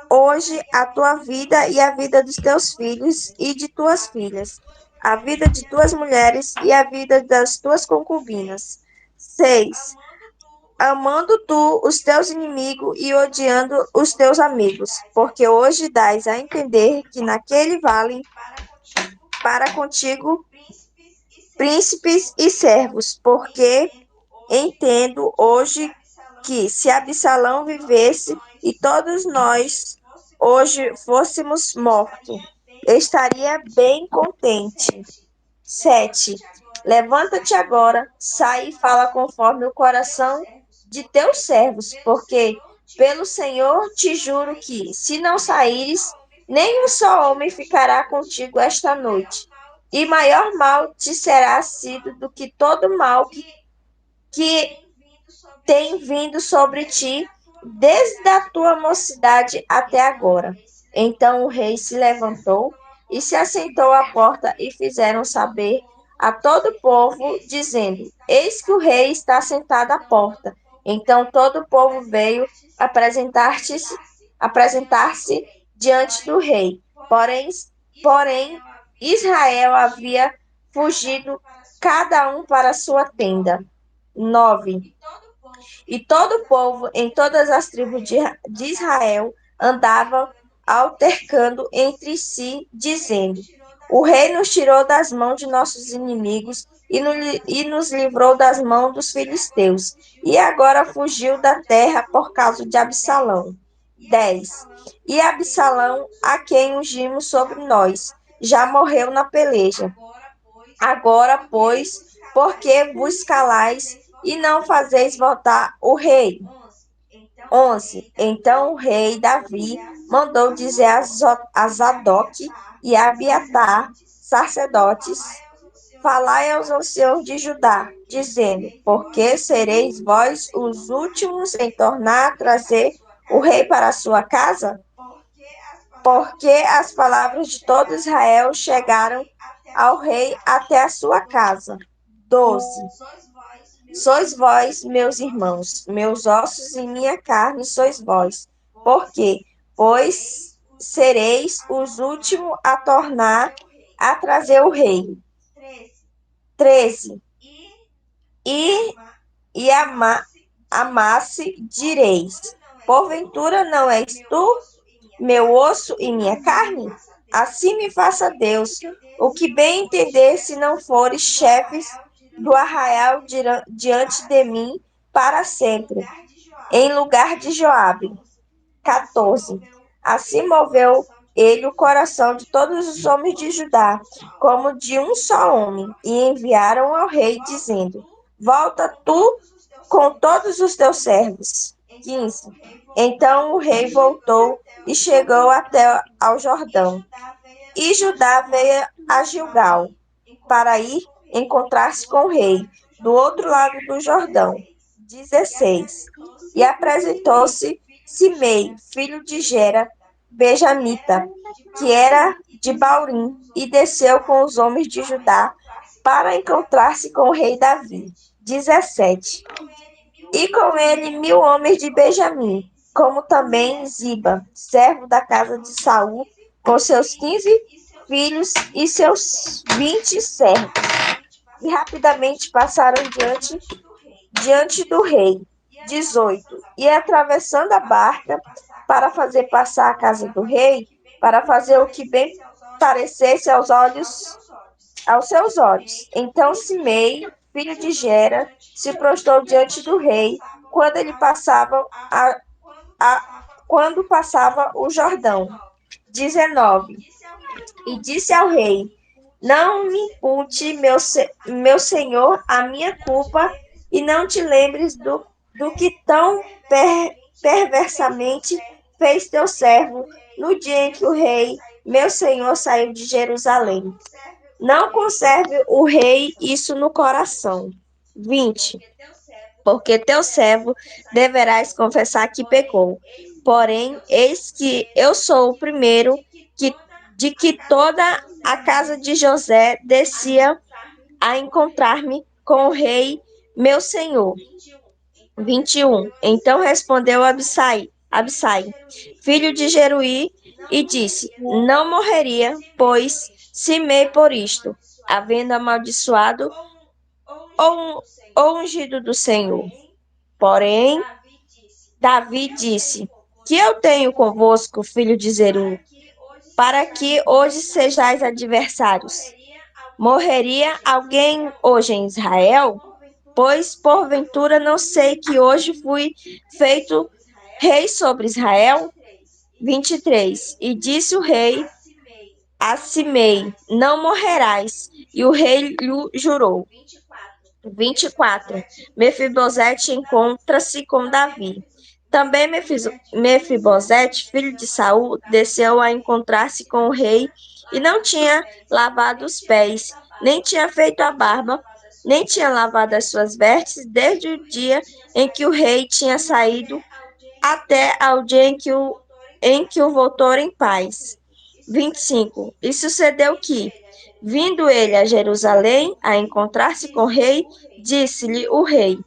hoje a tua vida e a vida dos teus filhos e de tuas filhas, a vida de tuas mulheres e a vida das tuas concubinas. 6. Amando tu os teus inimigos e odiando os teus amigos, porque hoje dás a entender que naquele vale para contigo príncipes e servos, porque entendo hoje que se Absalão vivesse e todos nós hoje fôssemos mortos, estaria bem contente. 7. Levanta-te agora, sai e fala conforme o coração de teus servos, porque pelo Senhor te juro que, se não saíres, nem um só homem ficará contigo esta noite, e maior mal te será sido do que todo mal que tem vindo sobre ti desde a tua mocidade até agora. Então o rei se levantou e se assentou à porta e fizeram saber a todo o povo, dizendo: Eis que o rei está sentado à porta. Então todo o povo veio apresentar-se diante do rei. Porém, Israel havia fugido cada um para sua tenda. 9. E todo o povo em todas as tribos de Israel andava altercando entre si, dizendo: O rei nos tirou das mãos de nossos inimigos e nos livrou das mãos dos filisteus, e agora fugiu da terra por causa de Absalão. 10. E Absalão, a quem ungimos sobre nós, já morreu na peleja. Agora, pois, por que vos calais e não fazeis voltar o rei? 11. Então o rei Davi mandou dizer a Zadok e a Abiatar, sacerdotes: Falai aos anciãos de Judá, dizendo: Por que sereis vós os últimos em tornar a trazer o rei para a sua casa? Porque as palavras de todo Israel chegaram ao rei até a sua casa. 12. Sois vós, meus irmãos, meus ossos e minha carne sois vós. Por quê? Pois sereis os últimos a tornar a trazer o rei. 13. E, amasse direis, porventura não és tu, meu osso e minha carne? Assim me faça Deus, o que bem entender se não fores chefes do arraial diante de mim para sempre, em lugar de Joabe. 14. Assim moveu ele o coração de todos os homens de Judá, como de um só homem, e enviaram ao rei, dizendo: Volta tu com todos os teus servos. 15. Então o rei voltou e chegou até ao Jordão. E Judá veio a Gilgal para ir encontrar-se com o rei, do outro lado do Jordão. 16. E apresentou-se Simei, filho de Gera, benjamita, que era de Baurim, e desceu com os homens de Judá para encontrar-se com o rei Davi. 17. E com ele 1.000 homens de Benjamim, como também Ziba, servo da casa de Saul, com seus 15 filhos e seus 20 servos. E rapidamente passaram diante do rei. 18. E atravessando a barca para fazer passar a casa do rei, para fazer o que bem parecesse aos seus olhos. Então Simei, filho de Gera, se prostrou diante do rei quando ele passava quando passava o Jordão. 19. E disse ao rei: Não me impute, meu senhor, a minha culpa, e não te lembres do que tão perversamente fez teu servo no dia em que o rei, meu senhor, saiu de Jerusalém. Não conserve o rei isso no coração. 20. Porque teu servo deverás confessar que pecou. Porém, eis que eu sou o primeiro de que toda a casa de José descia a encontrar-me com o rei, meu senhor. 21. Então respondeu Absai, filho de Jeruí, e disse: Não morreria, pois Simei por isto, havendo amaldiçoado ou ungido do Senhor. Porém, Davi disse: Que eu tenho convosco, filho de Zeru, para que hoje sejais adversários. Morreria alguém hoje em Israel? Pois porventura não sei que hoje fui feito rei sobre Israel? 23. E disse o rei a Simei: Não morrerás. E o rei lhe jurou. 24. Mefibosete encontra-se com Davi. Também Mefibosete, filho de Saul, desceu a encontrar-se com o rei e não tinha lavado os pés, nem tinha feito a barba, nem tinha lavado as suas vestes desde o dia em que o rei tinha saído até ao dia em que o voltou em paz. 25. E sucedeu que, vindo ele a Jerusalém a encontrar-se com o rei, disse-lhe o rei: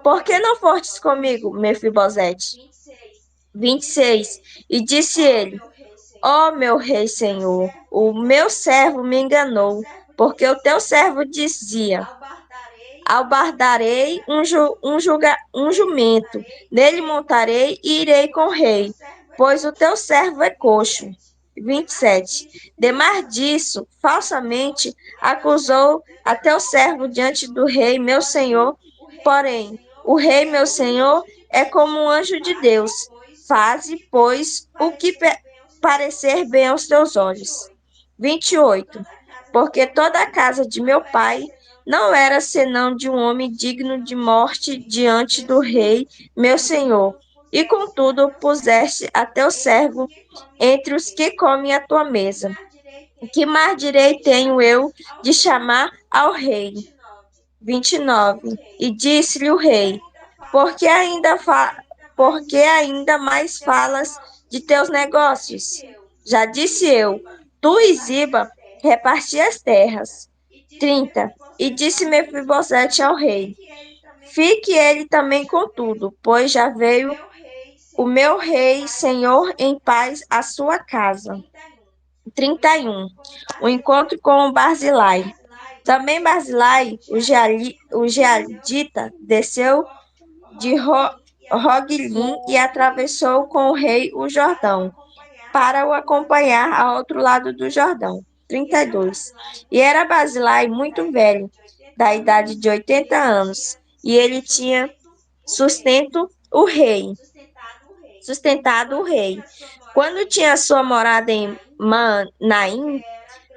Por que não fostes comigo, Mefibosete? 26. E disse ele: Ó meu rei Senhor, o meu servo me enganou, porque o teu servo dizia: Albardarei um jumento, nele montarei e irei com o rei, pois o teu servo é coxo. 27. Demais disso, falsamente acusou a teu servo diante do rei, meu senhor. Porém, o rei, meu senhor, é como um anjo de Deus. Faze, pois, o que parecer bem aos teus olhos. 28. Porque toda a casa de meu pai não era senão de um homem digno de morte diante do rei, meu senhor. E contudo puseste a teu servo entre os que comem a tua mesa. Que mais direito tenho eu de chamar ao rei? 29. E disse-lhe o rei: porque ainda mais falas de teus negócios? Já disse eu: Tu e Ziba repartia as terras. 30. E disse Mefibosete ao rei: Fique ele também com tudo, pois já veio o meu rei, senhor, em paz à sua casa. 31. O encontro com Barzilai. Também Barzilai, o Gileadita, desceu de Roglim e atravessou com o rei o Jordão, para o acompanhar ao outro lado do Jordão. 32. E era Barzilai muito velho, da idade de 80 anos, e ele tinha sustentado o rei. Quando tinha sua morada em Manaim,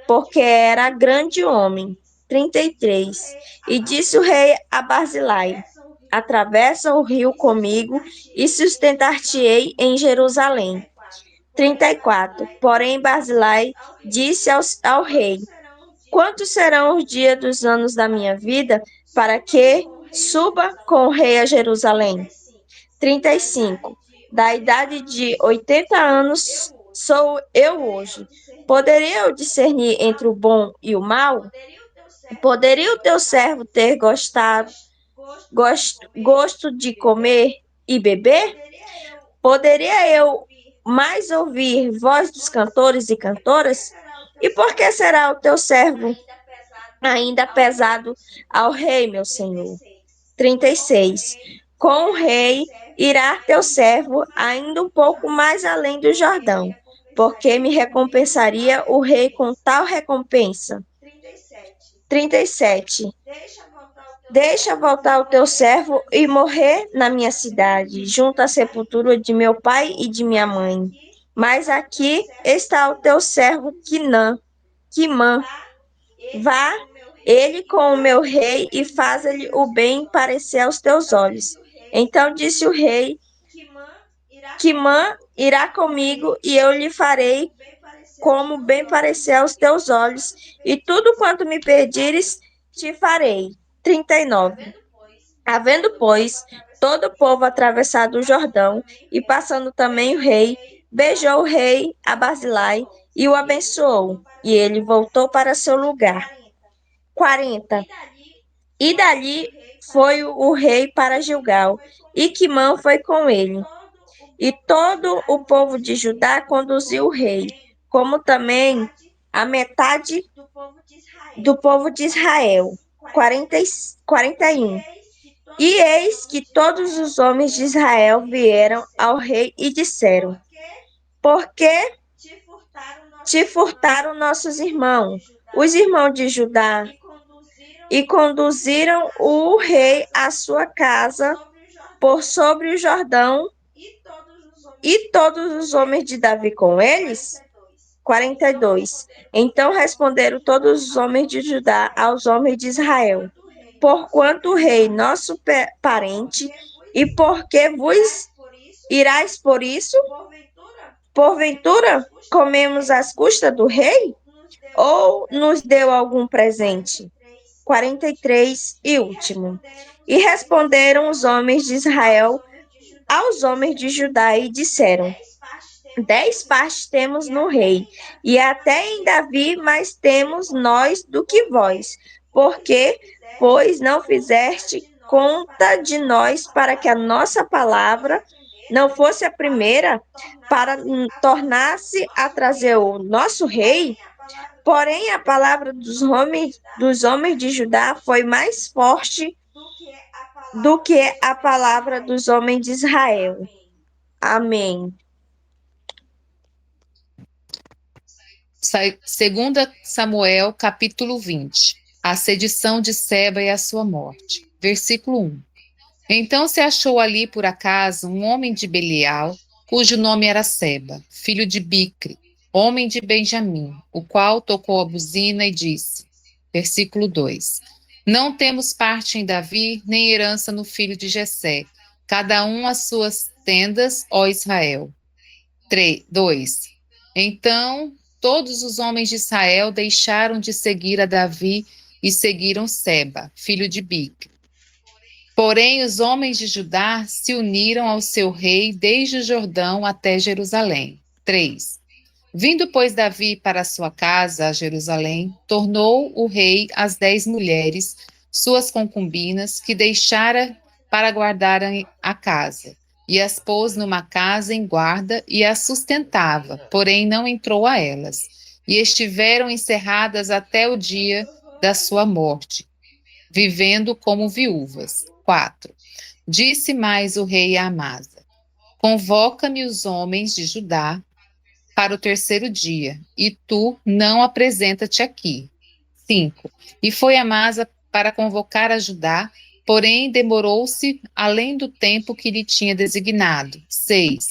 porque era grande homem. 33. E disse o rei a Barzilai: Atravessa o rio comigo e sustentar-te-ei em Jerusalém. 34. Porém, Barzilai disse ao rei: Quantos serão os dias dos anos da minha vida para que suba com o rei a Jerusalém? 35. Da idade de 80 anos sou eu hoje. Poderia eu discernir entre o bom e o mal? Poderia o teu servo ter gosto de comer e beber? Poderia eu mais ouvir voz dos cantores e cantoras? E por que será o teu servo ainda pesado ao rei, meu senhor? 36. Com o rei irá teu servo ainda um pouco mais além do Jordão, porque me recompensaria o rei com tal recompensa. 37. Deixa voltar o teu servo e morrer na minha cidade, junto à sepultura de meu pai e de minha mãe. Mas aqui está o teu servo Quimã. Vá ele com o meu rei e faz-lhe o bem parecer aos teus olhos. Então disse o rei: Quimã irá comigo e eu lhe farei como bem parecer aos teus olhos, e tudo quanto me pedires te farei. 39. Havendo, pois, todo o povo atravessado o Jordão, e passando também o rei, beijou o rei a Barzilai e o abençoou, e ele voltou para seu lugar. 40. E dali foi o rei para Gilgal, e Quimã foi com ele. E todo o povo de Judá conduziu o rei, como também a metade do povo de Israel. 41. E eis que todos os homens de Israel vieram ao rei e disseram: Por que te furtaram nossos irmãos, os irmãos de Judá, e conduziram o rei à sua casa por sobre o Jordão, e todos os homens de Davi com eles? 42. Então responderam todos os homens de Judá aos homens de Israel: Porquanto o rei, nosso parente, e porque vos irais por isso? Porventura, comemos às custas do rei? Ou nos deu algum presente? 43 e último. E responderam os homens de Israel aos homens de Judá e disseram: 10 partes temos no rei, e até em Davi mais temos nós do que vós. Porque, pois, não fizeste conta de nós para que a nossa palavra não fosse a primeira, para tornar-se a trazer o nosso rei? Porém, a palavra dos homens de Judá foi mais forte do que a palavra dos homens de Israel. Amém. Segunda Samuel, capítulo 20. A sedição de Seba e a sua morte. Versículo 1. Então se achou ali, por acaso, um homem de Belial, cujo nome era Seba, filho de Bicre, homem de Benjamim, o qual tocou a buzina e disse, versículo 2, Não temos parte em Davi, nem herança no filho de Jessé, cada um as suas tendas, ó Israel. 2. Então todos os homens de Israel deixaram de seguir a Davi e seguiram Seba, filho de Bicre. Porém, os homens de Judá se uniram ao seu rei desde o Jordão até Jerusalém. 3. Vindo, pois, Davi para sua casa, a Jerusalém, tornou o rei as 10 mulheres, suas concubinas, que deixara para guardarem a casa, e as pôs numa casa em guarda e as sustentava, porém não entrou a elas. E estiveram encerradas até o dia da sua morte, vivendo como viúvas. 4. Disse mais o rei a Amasa: Convoca-me os homens de Judá para o terceiro dia, e tu não apresenta-te aqui. 5. E foi Amasa para convocar a Judá, porém demorou-se além do tempo que lhe tinha designado. 6.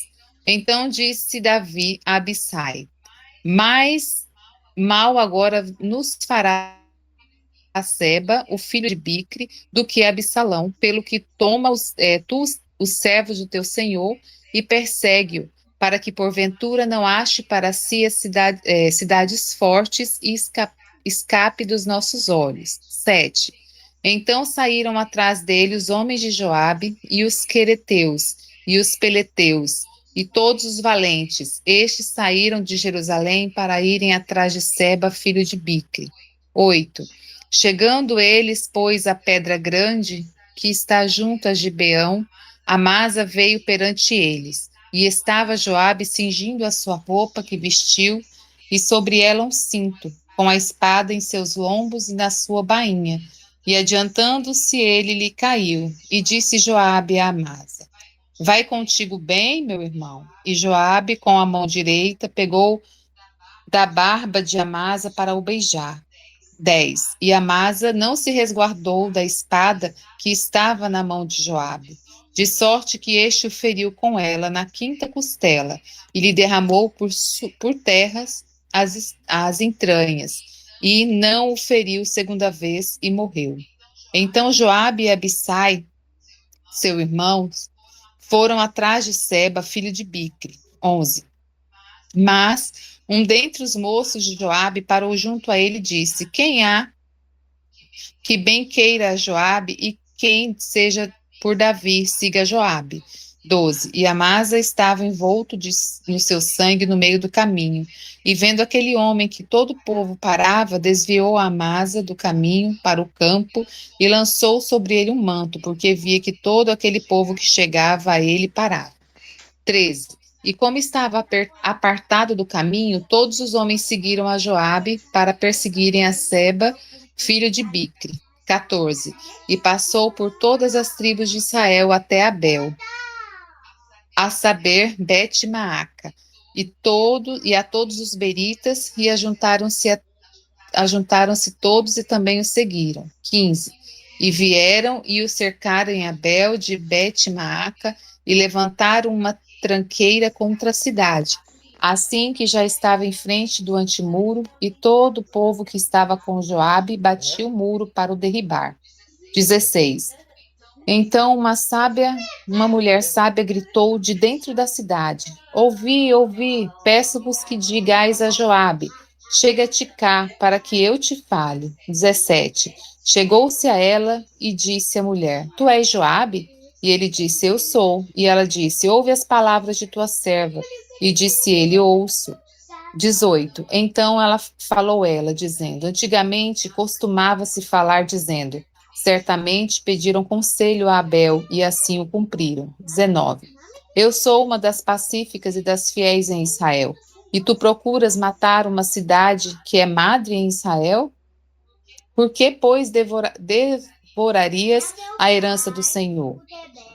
Então disse Davi a Abissai: Mais mal agora nos fará a Seba, o filho de Bicre, do que Absalão, pelo que toma os servos do teu senhor e persegue-o, para que porventura não ache para si as cidades fortes e escape dos nossos olhos. 7. Então saíram atrás dele os homens de Joabe e os quereteus e os peleteus e todos os valentes. Estes saíram de Jerusalém para irem atrás de Seba, filho de Bicre. 8. Chegando eles, pois, à pedra grande que está junto a Gibeão, Amasa veio perante eles, e estava Joabe cingindo a sua roupa que vestiu, e sobre ela um cinto, com a espada em seus lombos e na sua bainha. E adiantando-se ele lhe caiu, e disse Joabe a Amasa: Vai contigo bem, meu irmão? E Joabe, com a mão direita, pegou da barba de Amasa para o beijar. 10. E Amasa não se resguardou da espada que estava na mão de Joabe, de sorte que este o feriu com ela na quinta costela, e lhe derramou por terras as entranhas, e não o feriu segunda vez, e morreu. Então Joabe e Abissai, seu irmão, foram atrás de Seba, filho de Bicre. 11. Mas um dentre os moços de Joabe parou junto a ele e disse: Quem há que bem queira a Joabe, e quem seja por Davi, siga Joabe. 12. E Amasa estava envolto no seu sangue no meio do caminho, e vendo aquele homem que todo o povo parava, desviou a Amasa do caminho para o campo e lançou sobre ele um manto, porque via que todo aquele povo que chegava a ele parava. 13. E como estava apartado do caminho, todos os homens seguiram a Joabe para perseguirem a Seba, filho de Bicre. 14. E passou por todas as tribos de Israel até Abel, a saber, Bet-Maaca, e a todos os beritas, e ajuntaram-se todos e também o seguiram. 15. E vieram e o cercaram em Abel de Bet-Maaca e levantaram uma tranqueira contra a cidade, assim que já estava em frente do antemuro, e todo o povo que estava com Joabe batia o muro para o derribar. 16. Então uma mulher sábia gritou de dentro da cidade: Ouvi, ouvi, peço-vos que digais a Joabe: Chega-te cá, para que eu te fale. 17. Chegou-se a ela e disse à mulher: Tu és Joabe? E ele disse: Eu sou. E ela disse: Ouve as palavras de tua serva. E disse ele: Ouço. 18. Então falou ela, dizendo: Antigamente costumava-se falar, dizendo: Certamente pediram conselho a Abel, e assim o cumpriram. 19. Eu sou uma das pacíficas e das fiéis em Israel, e tu procuras matar uma cidade que é madre em Israel? Por que, pois, devorarias a herança do Senhor?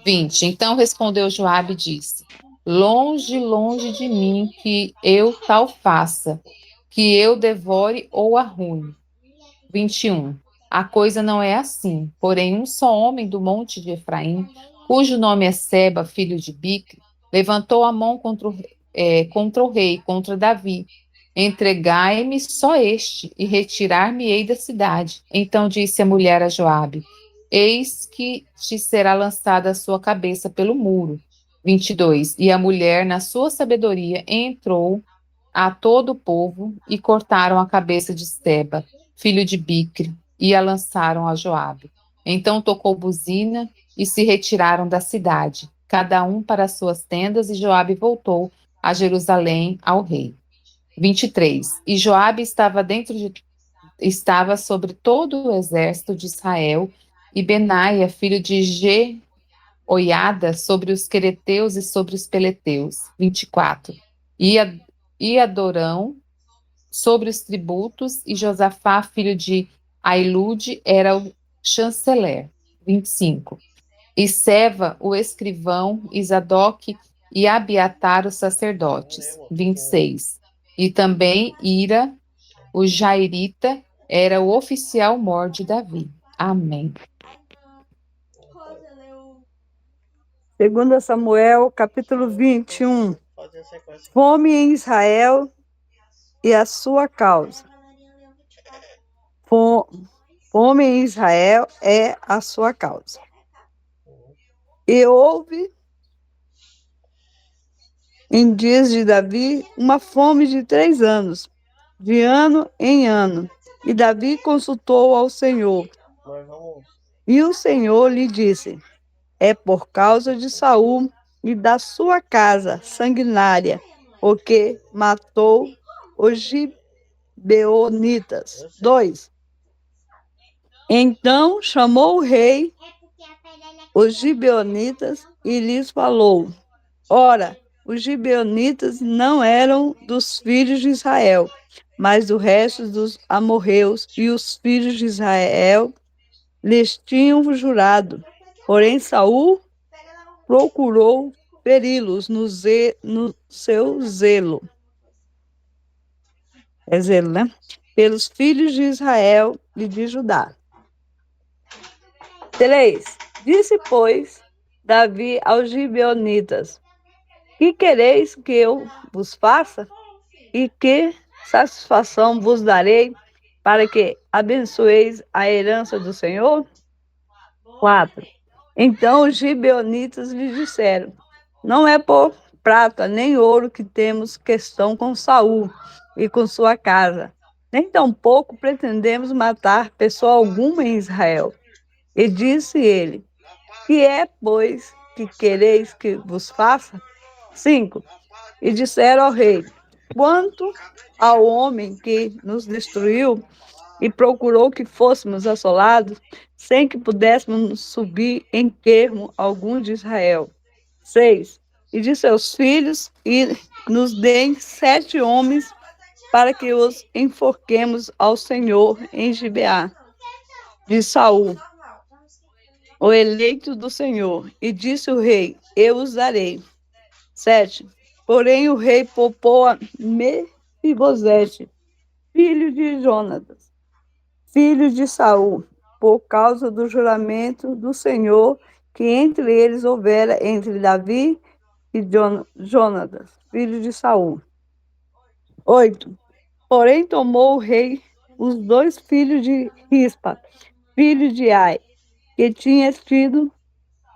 20. Então respondeu Joabe e disse: Longe, longe de mim que eu tal faça, que eu devore ou arruine. 21. A coisa não é assim, porém um só homem do monte de Efraim, cujo nome é Seba, filho de Bicre, levantou a mão contra o rei, contra Davi. Entregai-me só este, e retirar-me-ei da cidade. Então disse a mulher a Joabe: Eis que te será lançada a sua cabeça pelo muro. 22. E a mulher, na sua sabedoria, entrou a todo o povo e cortaram a cabeça de Seba, filho de Bicre, e a lançaram a Joabe. Então tocou buzina e se retiraram da cidade, cada um para suas tendas, e Joabe voltou a Jerusalém ao rei. 23. E Joabe estava sobre todo o exército de Israel, e Benaia, filho de Jeoiada, sobre os quereteus e sobre os peleteus. 24. E Adorão sobre os tributos, e Josafá, filho de Ailude, era o chanceler. 25. E Seva, o escrivão, e Zadok e Abiatar, os sacerdotes. 26. E também Ira, o Jairita, era o oficial mor de Davi. Amém. Segundo Samuel, capítulo 21. Fazer a sequência. Fome em Israel e a sua causa. Fome em Israel é a sua causa. E houve, em dias de Davi, uma fome de 3 anos, de ano em ano. E Davi consultou ao Senhor. Nós vamos. E o Senhor lhe disse: é por causa de Saul e da sua casa sanguinária, porque matou os gibeonitas. 2. Então chamou o rei os gibeonitas e lhes falou: ora, os gibeonitas não eram dos filhos de Israel, mas do resto dos amorreus, e os filhos de Israel lhes tinham jurado. Porém, Saul procurou feri-los no seu zelo. É zelo, né? Pelos filhos de Israel e de Judá. 3. Disse, pois, Davi aos gibeonitas: que quereis que eu vos faça? E que satisfação vos darei para que abençoeis a herança do Senhor? 4. Então os gibeonitas lhe disseram: não é por prata nem ouro que temos questão com Saul e com sua casa, nem tampouco pretendemos matar pessoa alguma em Israel. E disse ele: que é, pois, que quereis que vos faça? 5. E disseram ao rei: quanto ao homem que nos destruiu e procurou que fôssemos assolados, sem que pudéssemos subir em termo algum de Israel. 6. E de seus filhos, e nos deem 7 homens, para que os enforquemos ao Senhor em Gibeá, de Saul, o eleito do Senhor. E disse o rei: eu os darei. 7. Porém o rei poupou a Mefibosete, filho de Jonatas, filho de Saul, por causa do juramento do Senhor que entre eles houvera entre Davi e Jonatas, filho de Saul. 8. Porém tomou o rei os 2 filhos de Rispa, filho de Ai, que tinha tido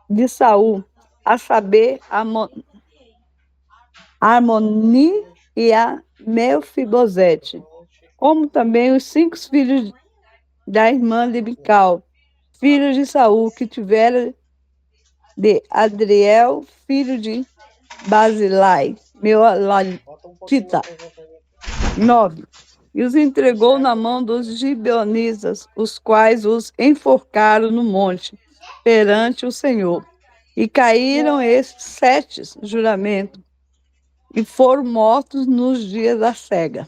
de Saul, a saber, Armoni e a Mefibosete, como também os 5 filhos da irmã de Mical, filho de Saul, que tivera de Adriel, filho de Basilai, Bota um pouquinho Meolatita. mais pra mim. 9. E os entregou na mão dos gibeonitas, os quais os enforcaram no monte, perante o Senhor. E caíram esses 7 juramentos, e foram mortos nos dias da cega.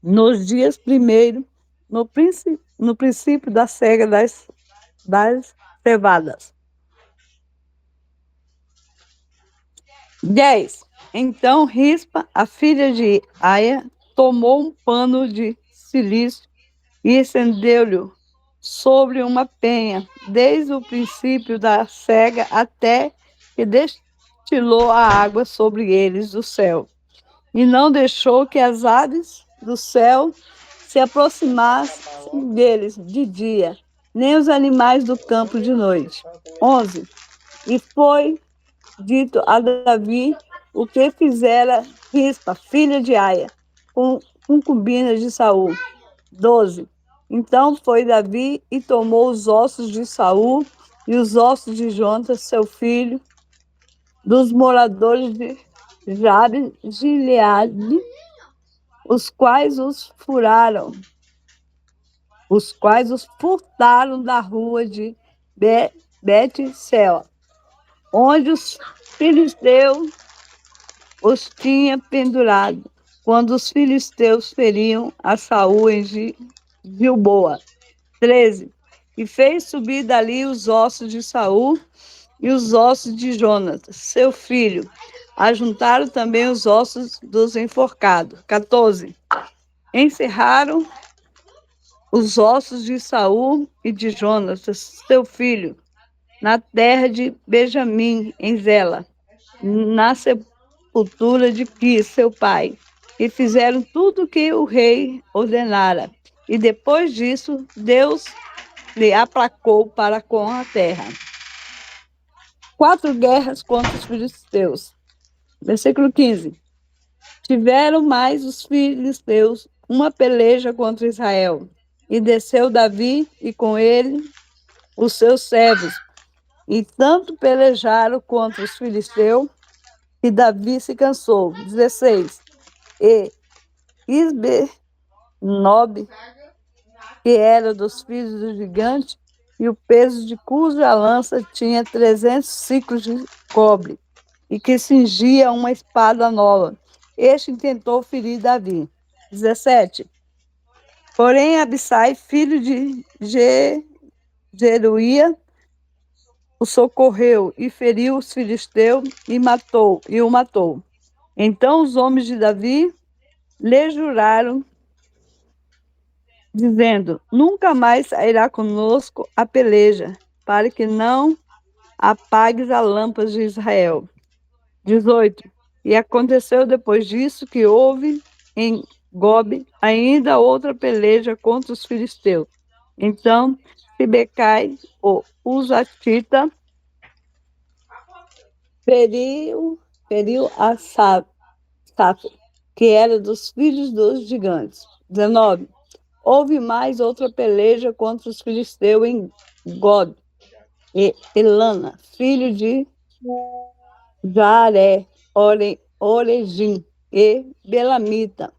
Nos dias primeiro, no princípio da cega das cevadas. 10. Então Rispa, a filha de Aia, tomou um pano de cilício e estendeu-lhe sobre uma penha, desde o princípio da cega até que destilou a água sobre eles do céu. E não deixou que as aves do céu se aproximassem deles de dia, nem os animais do campo de noite. 11. E foi dito a Davi o que fizera Rispa, filha de Aia, com concubina de Saul. 12. Então foi Davi e tomou os ossos de Saul e os ossos de Jonatas, seu filho, dos moradores de Jabes, Gileade, os quais os furtaram da rua de Bet-sel, onde os filisteus os tinha pendurado, quando os filisteus feriam a Saul em Gilboa. 13. E fez subir dali os ossos de Saul e os ossos de Jonatas, seu filho. Ajuntaram também os ossos dos enforcados. 14. Encerraram os ossos de Saul e de Jonatas, seu filho, na terra de Benjamim, em Zela, na sepultura de Quis, seu pai. E fizeram tudo o que o rei ordenara. E depois disso, Deus lhe aplacou para com a terra. 4 guerras contra os filisteus. Versículo 15. Tiveram mais os filisteus uma peleja contra Israel. E desceu Davi e com ele os seus servos. E tanto pelejaram contra os filisteus que Davi se cansou. 16. E Isbenob, que era dos filhos do gigante, e o peso de cuja lança tinha 300 ciclos de cobre, e que cingia uma espada nova. Este tentou ferir Davi. 17. Porém, Abissai, filho de Zeruia, o socorreu e feriu os filisteus e o matou. Então os homens de Davi lhe juraram, dizendo: nunca mais sairá conosco a peleja, para que não apagues a lâmpada de Israel. 18. E aconteceu depois disso que houve em Gobe ainda outra peleja contra os filisteus. Então Sibecai, o Uzatita, feriu a Safo, que era dos filhos dos gigantes. 19. Houve mais outra peleja contra os filisteus em God, e Elana, filho de Jaré, Orejim, e Belamita.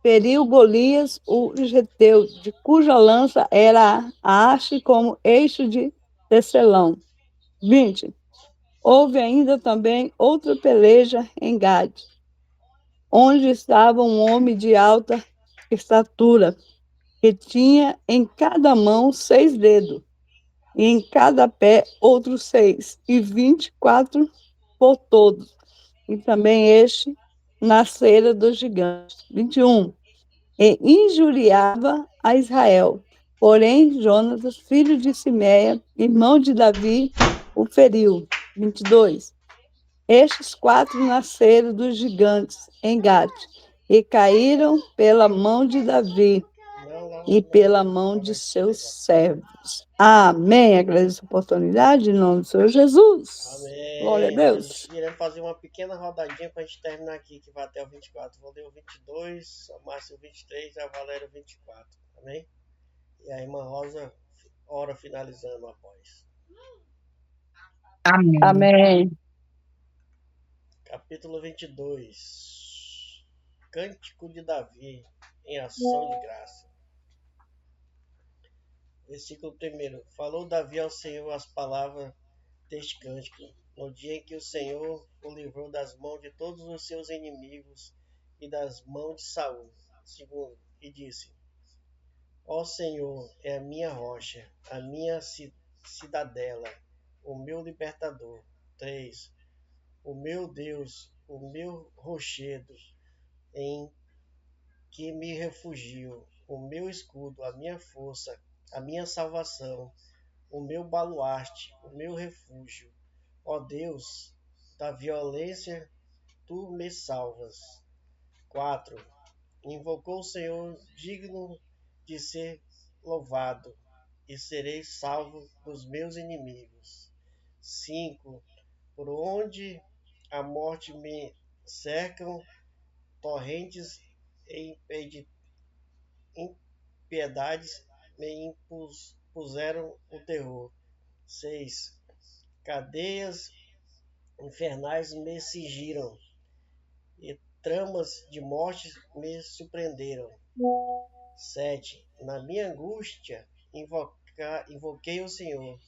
Feriu Golias, o geteu, de cuja lança era a haste como eixo de tecelão. 20. Houve ainda também outra peleja em Gade, onde estava um homem de alta estatura, que tinha em cada mão 6 dedos, e em cada pé outros 6, e 24 por todos. E também este nascera dos gigantes. 21. E injuriava a Israel. Porém, Jonatas, filho de Simeia, irmão de Davi, o feriu. 22. Estes 4 nasceram dos gigantes em Gate, e caíram pela mão de Davi e pela mão de seus servos. Amém. Agradeço a oportunidade, em nome do Senhor Jesus. Amém. Glória a Deus. Iremos fazer uma pequena rodadinha para a gente terminar aqui, que vai até o 24. Vou ler o 22, a Márcia o 23 e a Valéria o 24. Amém? E a irmã Rosa ora finalizando após. Amém. Amém. Capítulo 22. Cântico de Davi em ação de graça. Versículo 1. Falou Davi ao Senhor as palavras deste cântico, no dia em que o Senhor o livrou das mãos de todos os seus inimigos e das mãos de Saul. 2. E disse: Ó Senhor, é a minha rocha, a minha cidadela, o meu libertador. 3. O meu Deus, o meu rochedo, em que me refugio, o meu escudo, a minha força, a minha salvação, o meu baluarte, o meu refúgio. Ó Deus, da violência tu me salvas. 4. Invocou o Senhor digno de ser louvado, e serei salvo dos meus inimigos. 5. Por onde a morte me cercam, torrentes e impiedades me impuseram o terror. 6. Cadeias infernais me cingiram, e tramas de morte me surpreenderam. 7. Na minha angústia, invoquei o Senhor,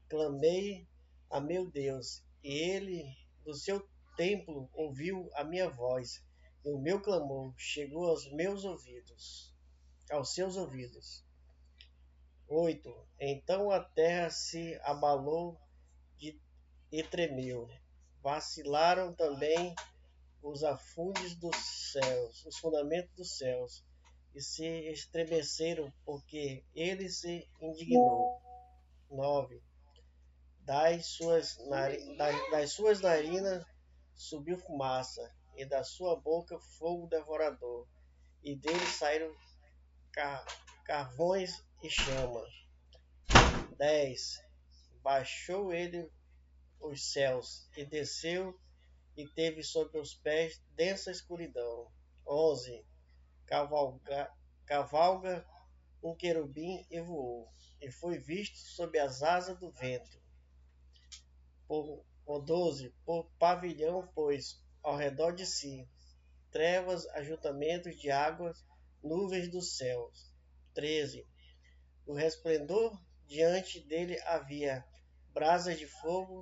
clamei a meu Deus, e ele, do seu templo, ouviu a minha voz, e o meu clamor chegou aos seus ouvidos. 8. Então a terra se abalou e tremeu. Vacilaram também os afundes dos céus, os fundamentos dos céus, e se estremeceram, porque ele se indignou. 9. Das suas narinas subiu fumaça, e da sua boca fogo devorador, e dele saíram carvões e chama. 10. Baixou ele os céus, e desceu, e teve sob os pés densa escuridão. 11. Cavalga um querubim e voou, e foi visto sob as asas do vento. 12. Por pavilhão, pois, ao redor de si, trevas, ajuntamentos de águas, nuvens dos céus. 13. O resplendor diante dele havia brasas de fogo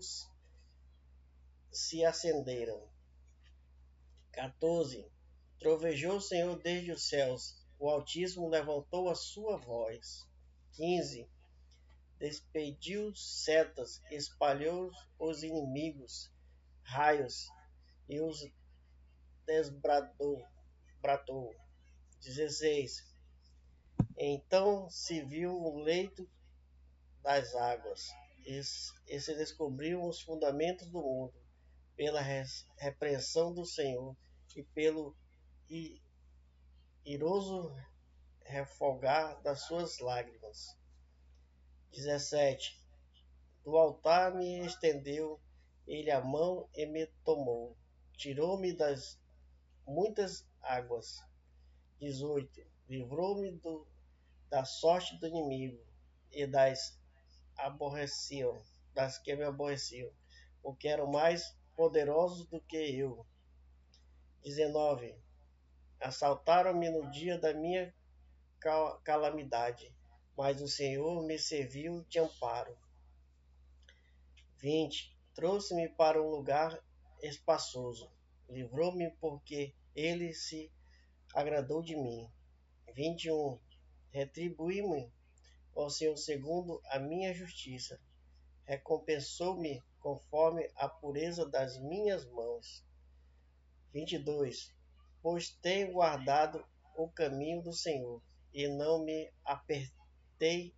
se acenderam. 14. Trovejou o Senhor desde os céus, o Altíssimo levantou a sua voz. 15. Despediu setas, espalhou os inimigos, raios, e os desbradou. 16. Então se viu o leito das águas, e se descobriram os fundamentos do mundo, pela repreensão do Senhor e pelo iroso refogar das suas lágrimas. 17. Do altar me estendeu ele a mão e me tomou, tirou-me das muitas águas. 18. Livrou-me da sorte do inimigo e das que me aborreciam, porque eram mais poderosos do que eu. 19. Assaltaram-me no dia da minha calamidade, mas o Senhor me serviu de amparo. 20. Trouxe-me para um lugar espaçoso, livrou-me porque ele se agradou de mim. 21. Retribuí-me ao Senhor segundo a minha justiça, recompensou-me conforme a pureza das minhas mãos. 22. Pois tenho guardado o caminho do Senhor, e não me apertei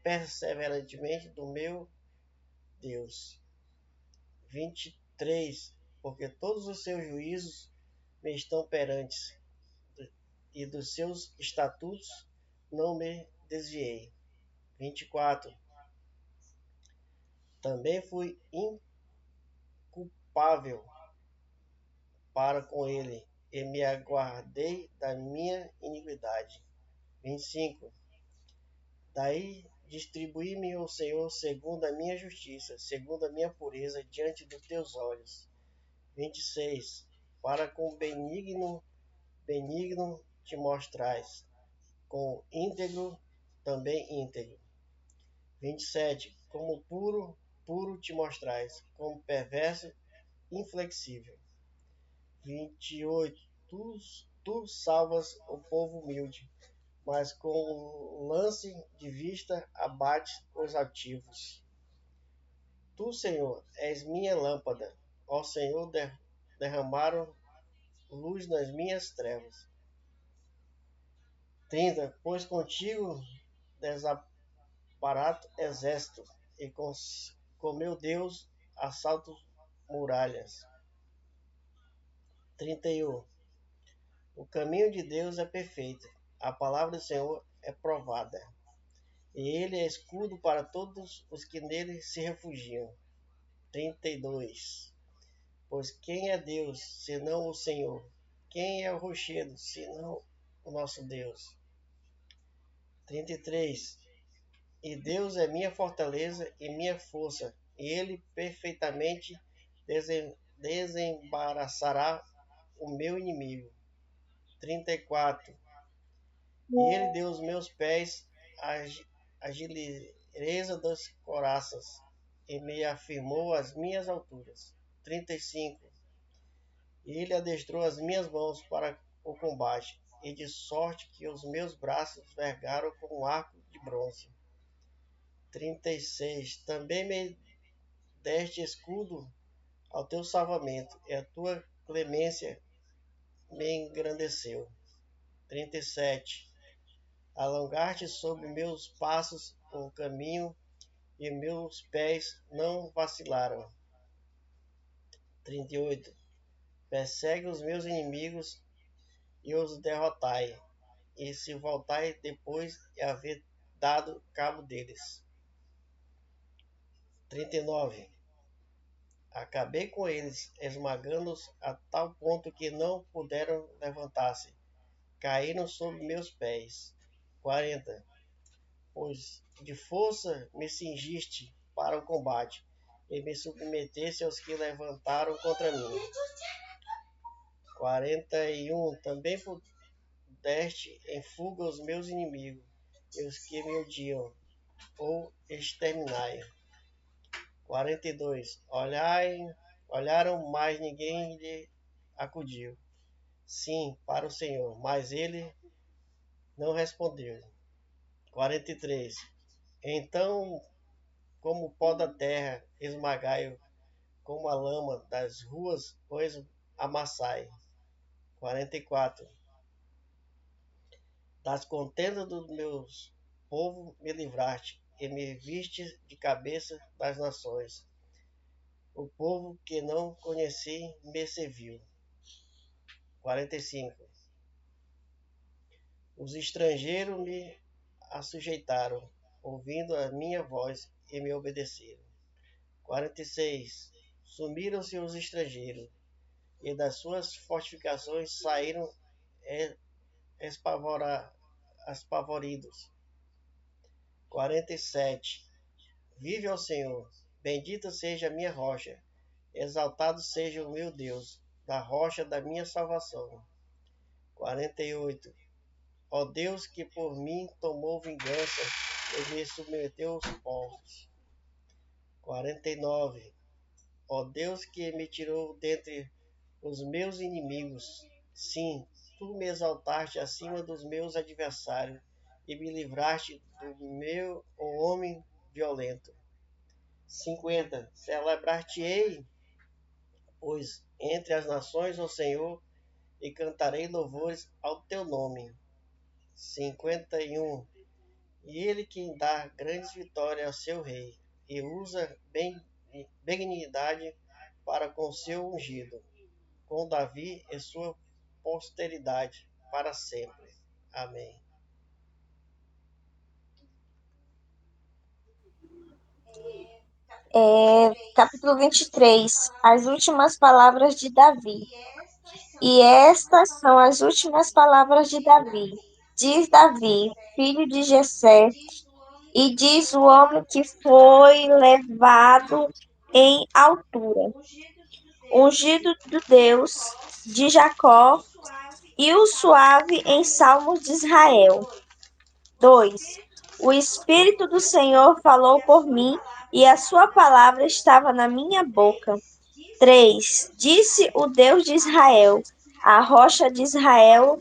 perseverantemente do meu Deus. 23. Porque todos os seus juízos me estão perantes, e dos seus estatutos não me desviei. 24. Também fui inculpável para com ele, e me aguardei da minha iniquidade. 25. Daí distribuí-me o Senhor segundo a minha justiça, segundo a minha pureza diante dos teus olhos. 26. Para com benigno te mostrais, com íntegro também íntegro. 27. Como puro te mostrais, como perverso, inflexível. 28. Tu salvas o povo humilde, mas com lance de vista abates os altivos. Tu, Senhor, és minha lâmpada. Ó Senhor, derramaram luz nas minhas trevas. 30. Pois contigo desabarato exército, e com meu Deus assalto muralhas. 31. O caminho de Deus é perfeito, a palavra do Senhor é provada, e ele é escudo para todos os que nele se refugiam. 32. Pois quem é Deus, senão o Senhor? Quem é o rochedo, senão o nosso Deus? 33. E Deus é minha fortaleza e minha força, e ele perfeitamente desembaraçará o meu inimigo. 34. E ele deu aos meus pés a agileza das coraças e me afirmou as minhas alturas. 35. E ele adestrou as minhas mãos para o combate, e de sorte que os meus braços vergaram com um arco de bronze. 36. Também me deste escudo ao teu salvamento, e a tua clemência me engrandeceu. 37. Alongaste sobre meus passos o caminho, e meus pés não vacilaram. 38. Persegue os meus inimigos e os derrotai, e se voltai depois de haver dado cabo deles. 39. Acabei com eles, esmagando-os a tal ponto que não puderam levantar-se. Caíram sob meus pés. 40. Pois de força me cingiste para o combate, e me submeteste aos que levantaram contra mim. 41. Também deste em fuga os meus inimigos, e os que me odiam, ou exterminai. 42. Olharam, mas ninguém lhe acudiu. Sim, para o Senhor, mas ele não respondeu. 43. Então, como o pó da terra, esmagai-o, como a lama das ruas, pois amassai. 44. Das contendas dos meus povo me livraste, e me viste de cabeça das nações. O povo que não conheci me serviu. 45. Os estrangeiros me assujeitaram, ouvindo a minha voz, e me obedeceram. 46. Sumiram-se os estrangeiros, e das suas fortificações saíram espavoridos. 47. Vive ao Senhor, bendita seja a minha rocha, exaltado seja o meu Deus, da rocha da minha salvação. 48. Ó Deus que por mim tomou vingança e me submeteu aos povos. 49. Ó Deus que me tirou dentre os meus inimigos, sim, tu me exaltaste acima dos meus adversários e me livraste do meu homem violento. 50. Celebrar-te-ei, pois, entre as nações, ó Senhor, e cantarei louvores ao teu nome. 51. E ele quem dá grandes vitórias ao seu rei, e usa benignidade para com seu ungido, com Davi e sua posteridade para sempre. Amém. Capítulo 23. As últimas palavras de Davi. E estas são as últimas palavras de Davi. Diz Davi, filho de Jessé, e diz o homem que foi levado em altura, ungido do Deus de Jacó, e o suave em salmos de Israel. 2. O Espírito do Senhor falou por mim, e a sua palavra estava na minha boca. 3. Disse o Deus de Israel, a rocha de Israel,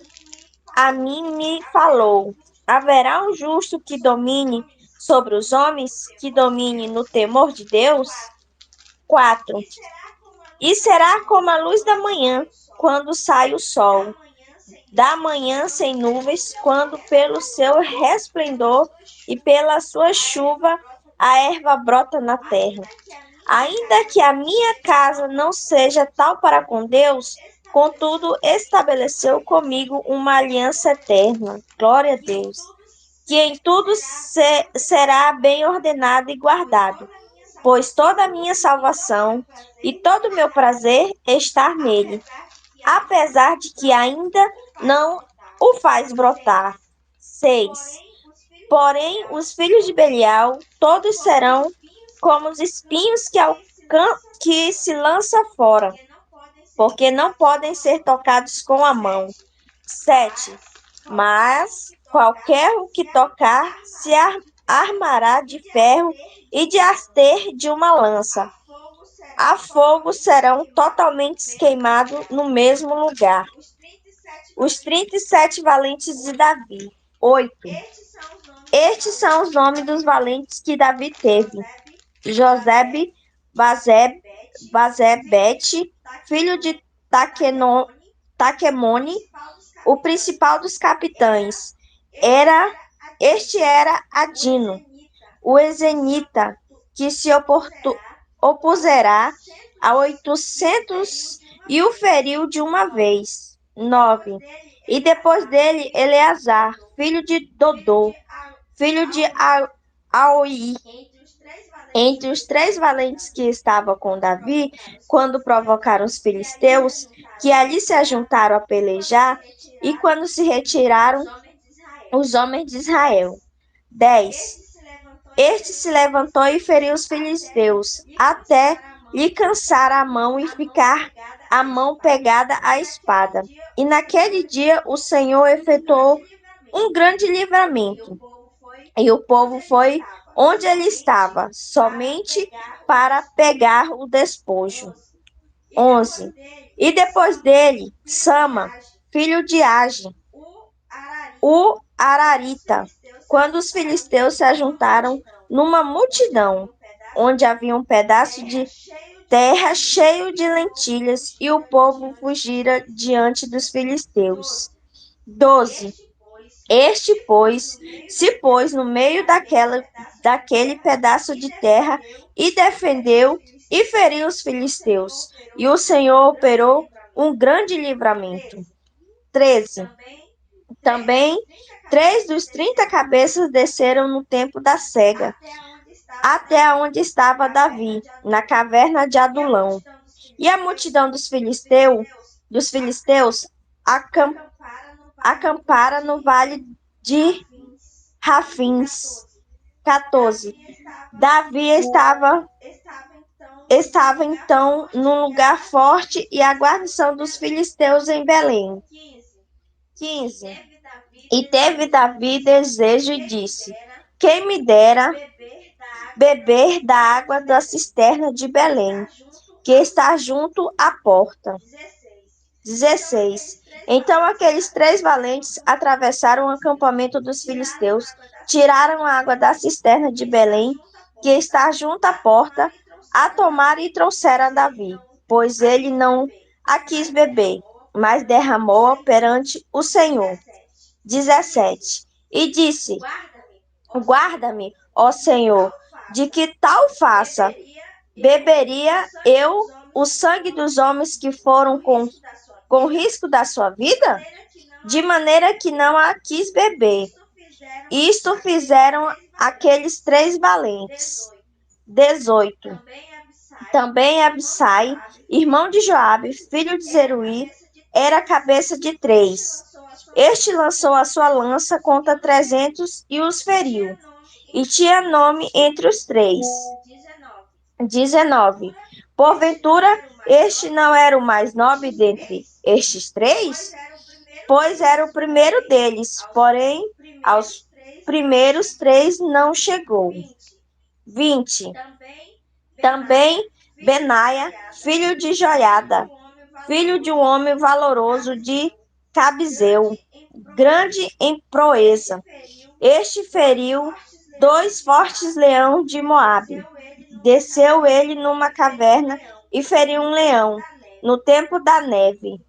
a mim me falou. Haverá um justo que domine sobre os homens, que domine no temor de Deus? 4. E será como a luz da manhã, quando sai o sol, da manhã sem nuvens, quando pelo seu resplendor e pela sua chuva a erva brota na terra. Ainda que a minha casa não seja tal para com Deus, contudo estabeleceu comigo uma aliança eterna. Glória a Deus. Que em tudo será bem ordenado e guardado, pois toda a minha salvação e todo o meu prazer está nele, apesar de que ainda não o faz brotar. 6. Porém, os filhos de Belial, todos serão como os espinhos que se lança fora. porque não podem ser tocados com a mão. 7. Mas qualquer o que tocar se armará de ferro e de haster de uma lança. A fogo serão totalmente queimados no mesmo lugar. Os 37 valentes de Davi. 8. Estes são os nomes dos valentes que Davi teve: Josebe, Bazebete, filho de Taquemone, o principal dos capitães. Este era Adino, o Ezenita, que se opuserá a 800 e o feriu de uma vez. 9. E depois dele, Eleazar, filho de Dodô, filho de Aoi. Entre os 3 valentes que estavam com Davi, quando provocaram os filisteus, que ali se ajuntaram a pelejar, e quando se retiraram os homens de Israel. 10. Este se levantou e feriu os filisteus, até lhe cansar a mão e ficar a mão pegada à espada. E naquele dia o Senhor efetuou um grande livramento. E o povo foi onde ele estava, somente para pegar o despojo. 11. E depois dele, Sama, filho de Age, o Ararita, quando os filisteus se ajuntaram numa multidão, onde havia um pedaço de terra cheio de lentilhas, e o povo fugira diante dos filisteus. 12. Este, pois, se pôs no meio daquele pedaço de terra e defendeu e feriu os filisteus. E o Senhor operou um grande livramento. 13. Também 3 dos 30 cabeças desceram no tempo da cega, até onde estava Davi, na caverna de Adulão. E a multidão dos filisteus acampara no vale de Rafins. 14. Davi estava então num lugar forte e a guarnição dos filisteus em Belém. 15. E teve Davi desejo e disse: quem me dera beber da água da cisterna de Belém, que está junto à porta. 16. Então aqueles 3 valentes atravessaram o acampamento dos filisteus, tiraram a água da cisterna de Belém, que está junto à porta, a tomaram e trouxeram a Davi, pois ele não a quis beber, mas derramou-a perante o Senhor. 17. E disse: guarda-me, ó Senhor, de que tal faça. Beberia eu o sangue dos homens que foram com risco da sua vida? De maneira que não a quis beber. Isto fizeram aqueles 3 valentes. 18. Também Abissai, irmão de Joabe, filho de Zeruí, era a cabeça de 3. Este lançou a sua lança contra 300 e os feriu. E tinha nome entre os 3. 19. Porventura, este não era o mais nobre dentre estes 3? Pois era o primeiro deles, porém, aos primeiros 3 não chegou. 20. Também Benaia, filho de Joiada, filho de um homem valoroso de Cabzeu, grande em proeza. Este feriu 2 fortes leões de Moabe. Desceu ele numa caverna e feriu um leão, no tempo da neve.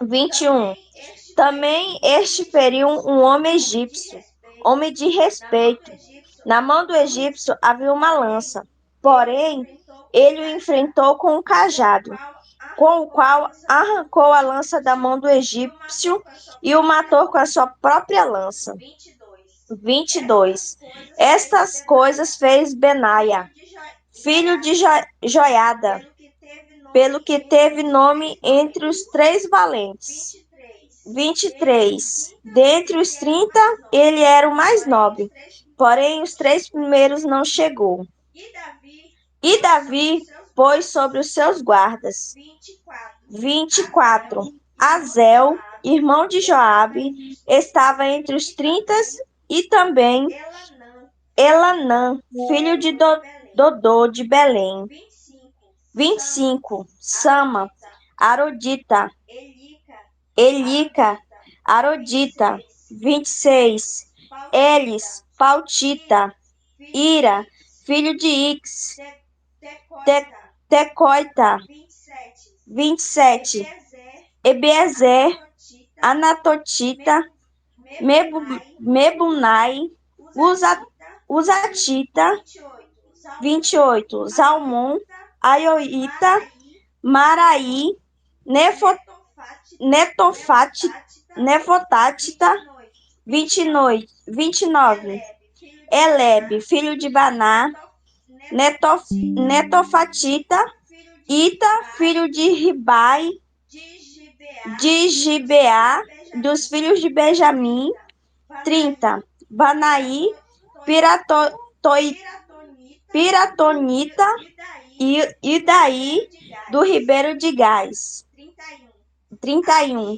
21. Também este feriu um homem egípcio, homem de respeito. Na mão do egípcio havia uma lança, porém ele o enfrentou com um cajado, com o qual arrancou a lança da mão do egípcio e o matou com a sua própria lança. 22. Estas coisas fez Benaia, filho de Joiada, pelo que teve nome entre os 3 valentes. 23. Dentre os 30, ele era o mais nobre, porém os 3 primeiros não chegou. E Davi pôs sobre os seus guardas 24. Azel, irmão de Joabe, estava entre os 30, e também Elanã, filho de Dodô de Belém. 25. Sama, Arodita, Elica, Arodita. 26. Elis, Pautita, Ira, filho de Ix, Tecoita. 27. Ebiezer, Anatotita, Mebunai, Uzatita. 28. Zalmon, Aioita, Maraí, Nefotatita. 29. Elebe, filho de Baná, Netofatita. Ita, filho de Ribai, de Gibeá, dos filhos de Benjamim. 30. Banaí, Piratonita e Idaí, do Ribeiro de Gás. 31.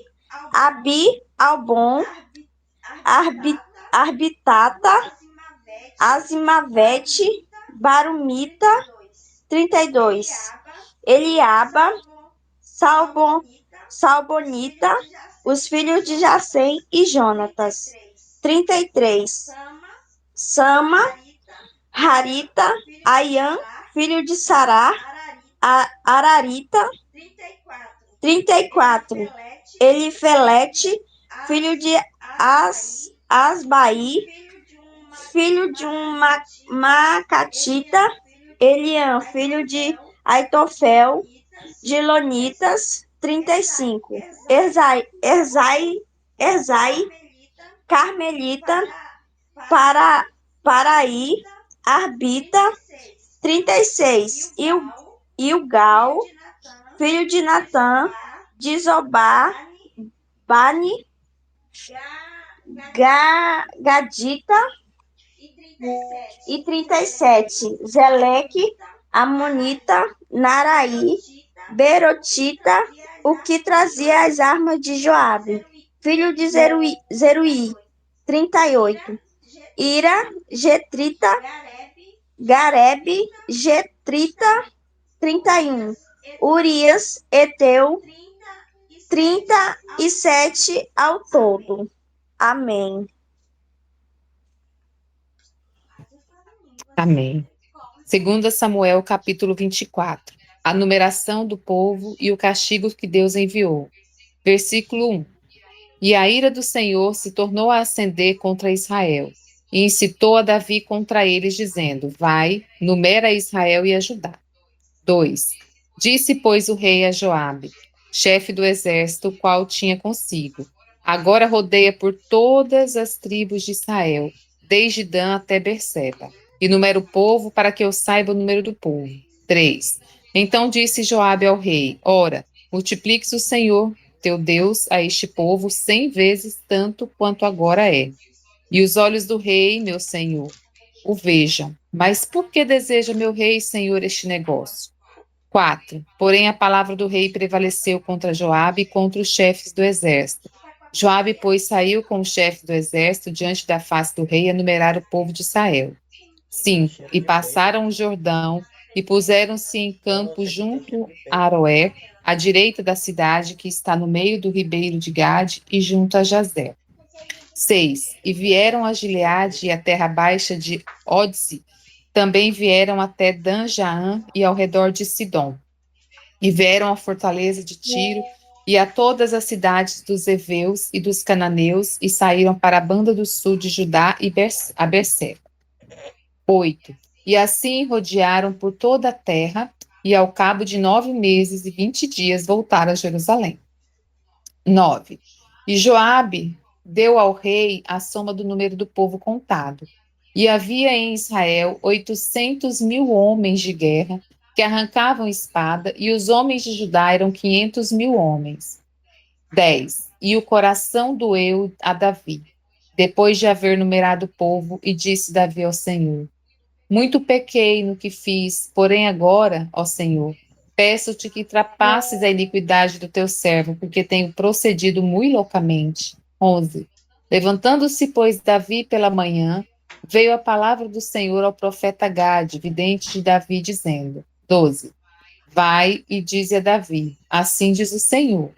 Abi, Albon, Arbitata, Azimavete, Barumita. 32. Eliaba, Salbonita, os filhos de Jacém e Jonatas. 33. Sama, Harita, Ayã, filho de Sará, Ararita. 34. Elifelete, filho de Asbaí, filho de Macatita. Eliã, filho de Aitofel, de Lonitas. 35. Erzai, Carmelita, Paraí, Arbita. 36. Ilgal, filho de Natã, de Zobá, Bani, Gadita. E 37. Zeleque, Amonita, Naraí, Berotita, o que trazia as armas de Joabe, filho de Zeruí. 38. Ira, Getrita, Garebe, Getrita. 31. Urias, Eteu. 37 ao todo. Amém. Amém. 2 Samuel, capítulo 24. A numeração do povo e o castigo que Deus enviou. Versículo 1. E a ira do Senhor se tornou a acender contra Israel, e incitou a Davi contra eles, dizendo: Vai, numera Israel e a Judá. 2. Disse, pois, o rei a Joabe, chefe do exército, qual tinha consigo: Agora rodeia por todas as tribos de Israel, desde Dan até Berseba, e numera o povo, para que eu saiba o número do povo. 3. Então disse Joabe ao rei: Ora, multiplique o Senhor teu Deus a este povo 100 vezes tanto quanto agora é. E os olhos do rei, meu senhor, o vejam. Mas por que deseja meu rei, senhor, este negócio? 4. Porém a palavra do rei prevaleceu contra Joabe e contra os chefes do exército. Joabe, pois, saiu com os chefes do exército diante da face do rei a numerar o povo de Israel. 5. E passaram o Jordão e puseram-se em campo junto a Aroé, à direita da cidade que está no meio do ribeiro de Gade e junto a Jazer. 6. E vieram a Gileade e a terra baixa de Odse, também vieram até Dan-Jaã e ao redor de Sidom. E vieram à fortaleza de Tiro e a todas as cidades dos heveus e dos cananeus e saíram para a banda do sul de Judá e a Berseba. 8. E assim rodearam por toda a terra, e ao cabo de 9 meses e 20 dias voltaram a Jerusalém. 9. E Joabe deu ao rei a soma do número do povo contado. E havia em Israel 800.000 homens de guerra que arrancavam espada, e os homens de Judá eram 500.000 homens. 10. E o coração doeu a Davi, depois de haver numerado o povo, e disse Davi ao Senhor: Muito pequei no que fiz, porém agora, ó Senhor, peço-te que trapasses a iniquidade do teu servo, porque tenho procedido muito loucamente. 11. Levantando-se, pois, Davi pela manhã, veio a palavra do Senhor ao profeta Gade, vidente de Davi, dizendo: 12. Vai e dize a Davi: assim diz o Senhor: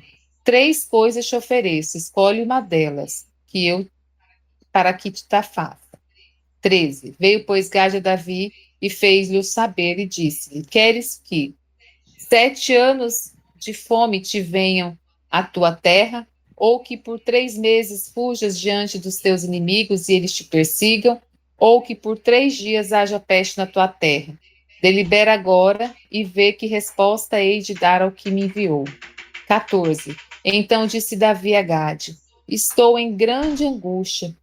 três coisas te ofereço, escolhe uma delas, que eu para que te a faça. 13. Veio, pois, Gade a Davi e fez-lhe o saber e disse-lhe: queres que 7 anos de fome te venham à tua terra, ou que por 3 meses fujas diante dos teus inimigos e eles te persigam, ou que por 3 dias haja peste na tua terra? Delibera agora e vê que resposta hei de dar ao que me enviou. 14. Então disse Davi a Gade: estou em grande angústia,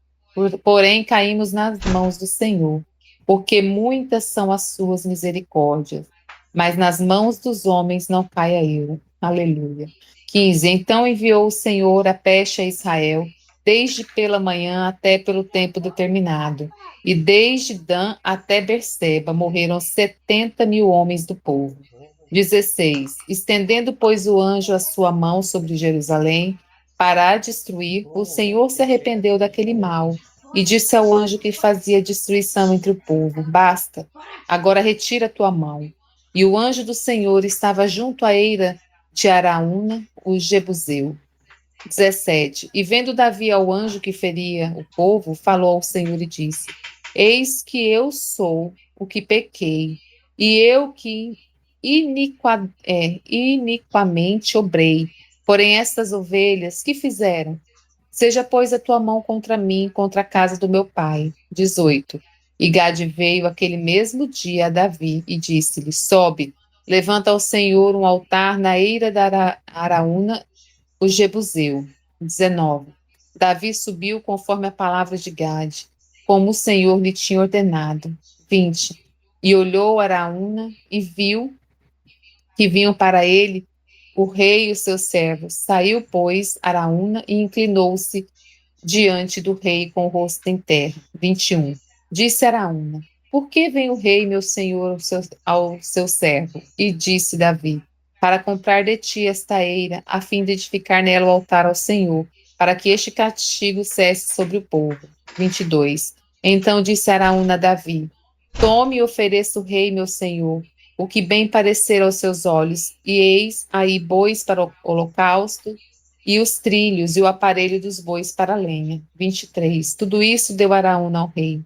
porém caímos nas mãos do Senhor, porque muitas são as suas misericórdias, mas nas mãos dos homens não caia eu. Aleluia. 15. Então enviou o Senhor a peste a Israel, desde pela manhã até pelo tempo determinado, e desde Dan até Berseba morreram 70.000 homens do povo. 16. Estendendo, pois, o anjo a sua mão sobre Jerusalém para a destruir, o Senhor se arrependeu daquele mal e disse ao anjo que fazia destruição entre o povo: basta, agora retira a tua mão. E o anjo do Senhor estava junto à eira de Araúna, o Jebuseu. 17. E vendo Davi ao anjo que feria o povo, falou ao Senhor e disse: eis que eu sou o que pequei, e eu que iniquamente obrei. Porém, estas ovelhas, que fizeram? Seja, pois, a tua mão contra mim, contra a casa do meu pai. 18. E Gade veio aquele mesmo dia a Davi e disse-lhe: sobe, levanta ao Senhor um altar na eira da Araúna, o Jebuseu. 19. Davi subiu conforme a palavra de Gade, como o Senhor lhe tinha ordenado. 20. E olhou Araúna e viu que vinham para ele o rei e os seus servos. Saiu, pois, Araúna e inclinou-se diante do rei com o rosto em terra. 21. Disse Araúna: por que vem o rei, meu senhor, ao seu servo? E disse Davi: para comprar de ti esta eira, a fim de edificar nela o altar ao Senhor, para que este castigo cesse sobre o povo. 22. Então disse Araúna a Davi: tome e ofereça o rei, meu senhor, o que bem parecer aos seus olhos, e eis aí bois para o holocausto, e os trilhos e o aparelho dos bois para a lenha. 23. Tudo isso deu Araúna ao rei.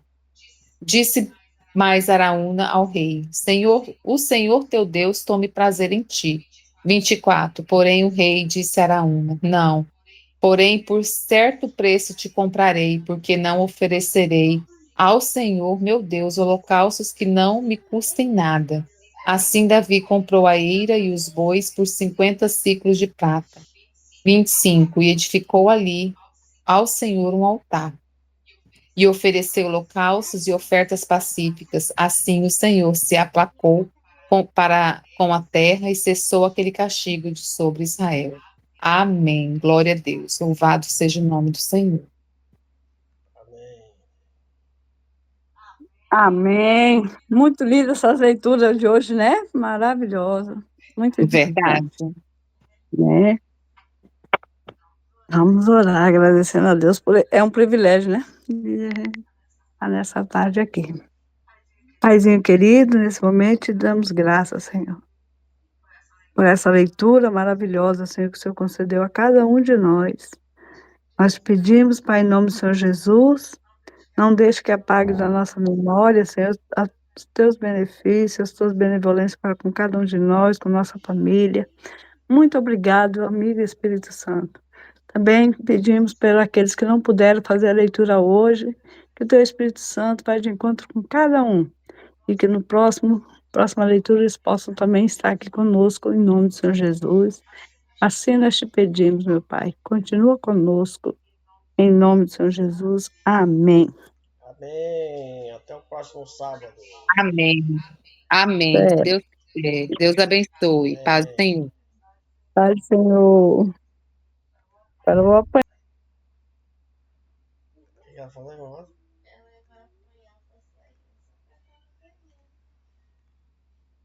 Disse mais Araúna ao rei: Senhor, o Senhor teu Deus tome prazer em ti. 24. Porém o rei disse a Araúna: não, porém por certo preço te comprarei, porque não oferecerei ao Senhor meu Deus holocaustos que não me custem nada. Assim Davi comprou a eira e os bois por 50 siclos de prata. 25. E edificou ali ao Senhor um altar, e ofereceu holocaustos e ofertas pacíficas. Assim o Senhor se aplacou com a terra e cessou aquele castigo de sobre Israel. Amém. Glória a Deus. Louvado seja o nome do Senhor. Amém. Amém. Muito linda essa leitura de hoje, né? Maravilhosa. Muito edificante, Verdade. né? Vamos orar, agradecendo a Deus por é um privilégio, né? Estar nessa tarde aqui. Paizinho querido, nesse momento te damos graças, Senhor, por essa leitura maravilhosa, Senhor, que o Senhor concedeu a cada um de nós. Nós pedimos, Pai, em nome do Senhor Jesus, não deixe que apague da nossa memória, Senhor, os teus benefícios, as tuas benevolências para com cada um de nós, com nossa família. Muito obrigado, amigo Espírito Santo. Também pedimos para aqueles que não puderam fazer a leitura hoje, que o teu Espírito Santo vá de encontro com cada um e que no próxima leitura eles possam também estar aqui conosco, em nome do Senhor Jesus. Assim nós te pedimos, meu Pai. Continua conosco, em nome do Senhor Jesus. Amém. Amém. Até o próximo sábado. Amém. Amém. É, Deus, Deus abençoe. Paz do Amém. Senhor. Pai, Senhor, para o O que ela falou, irmão?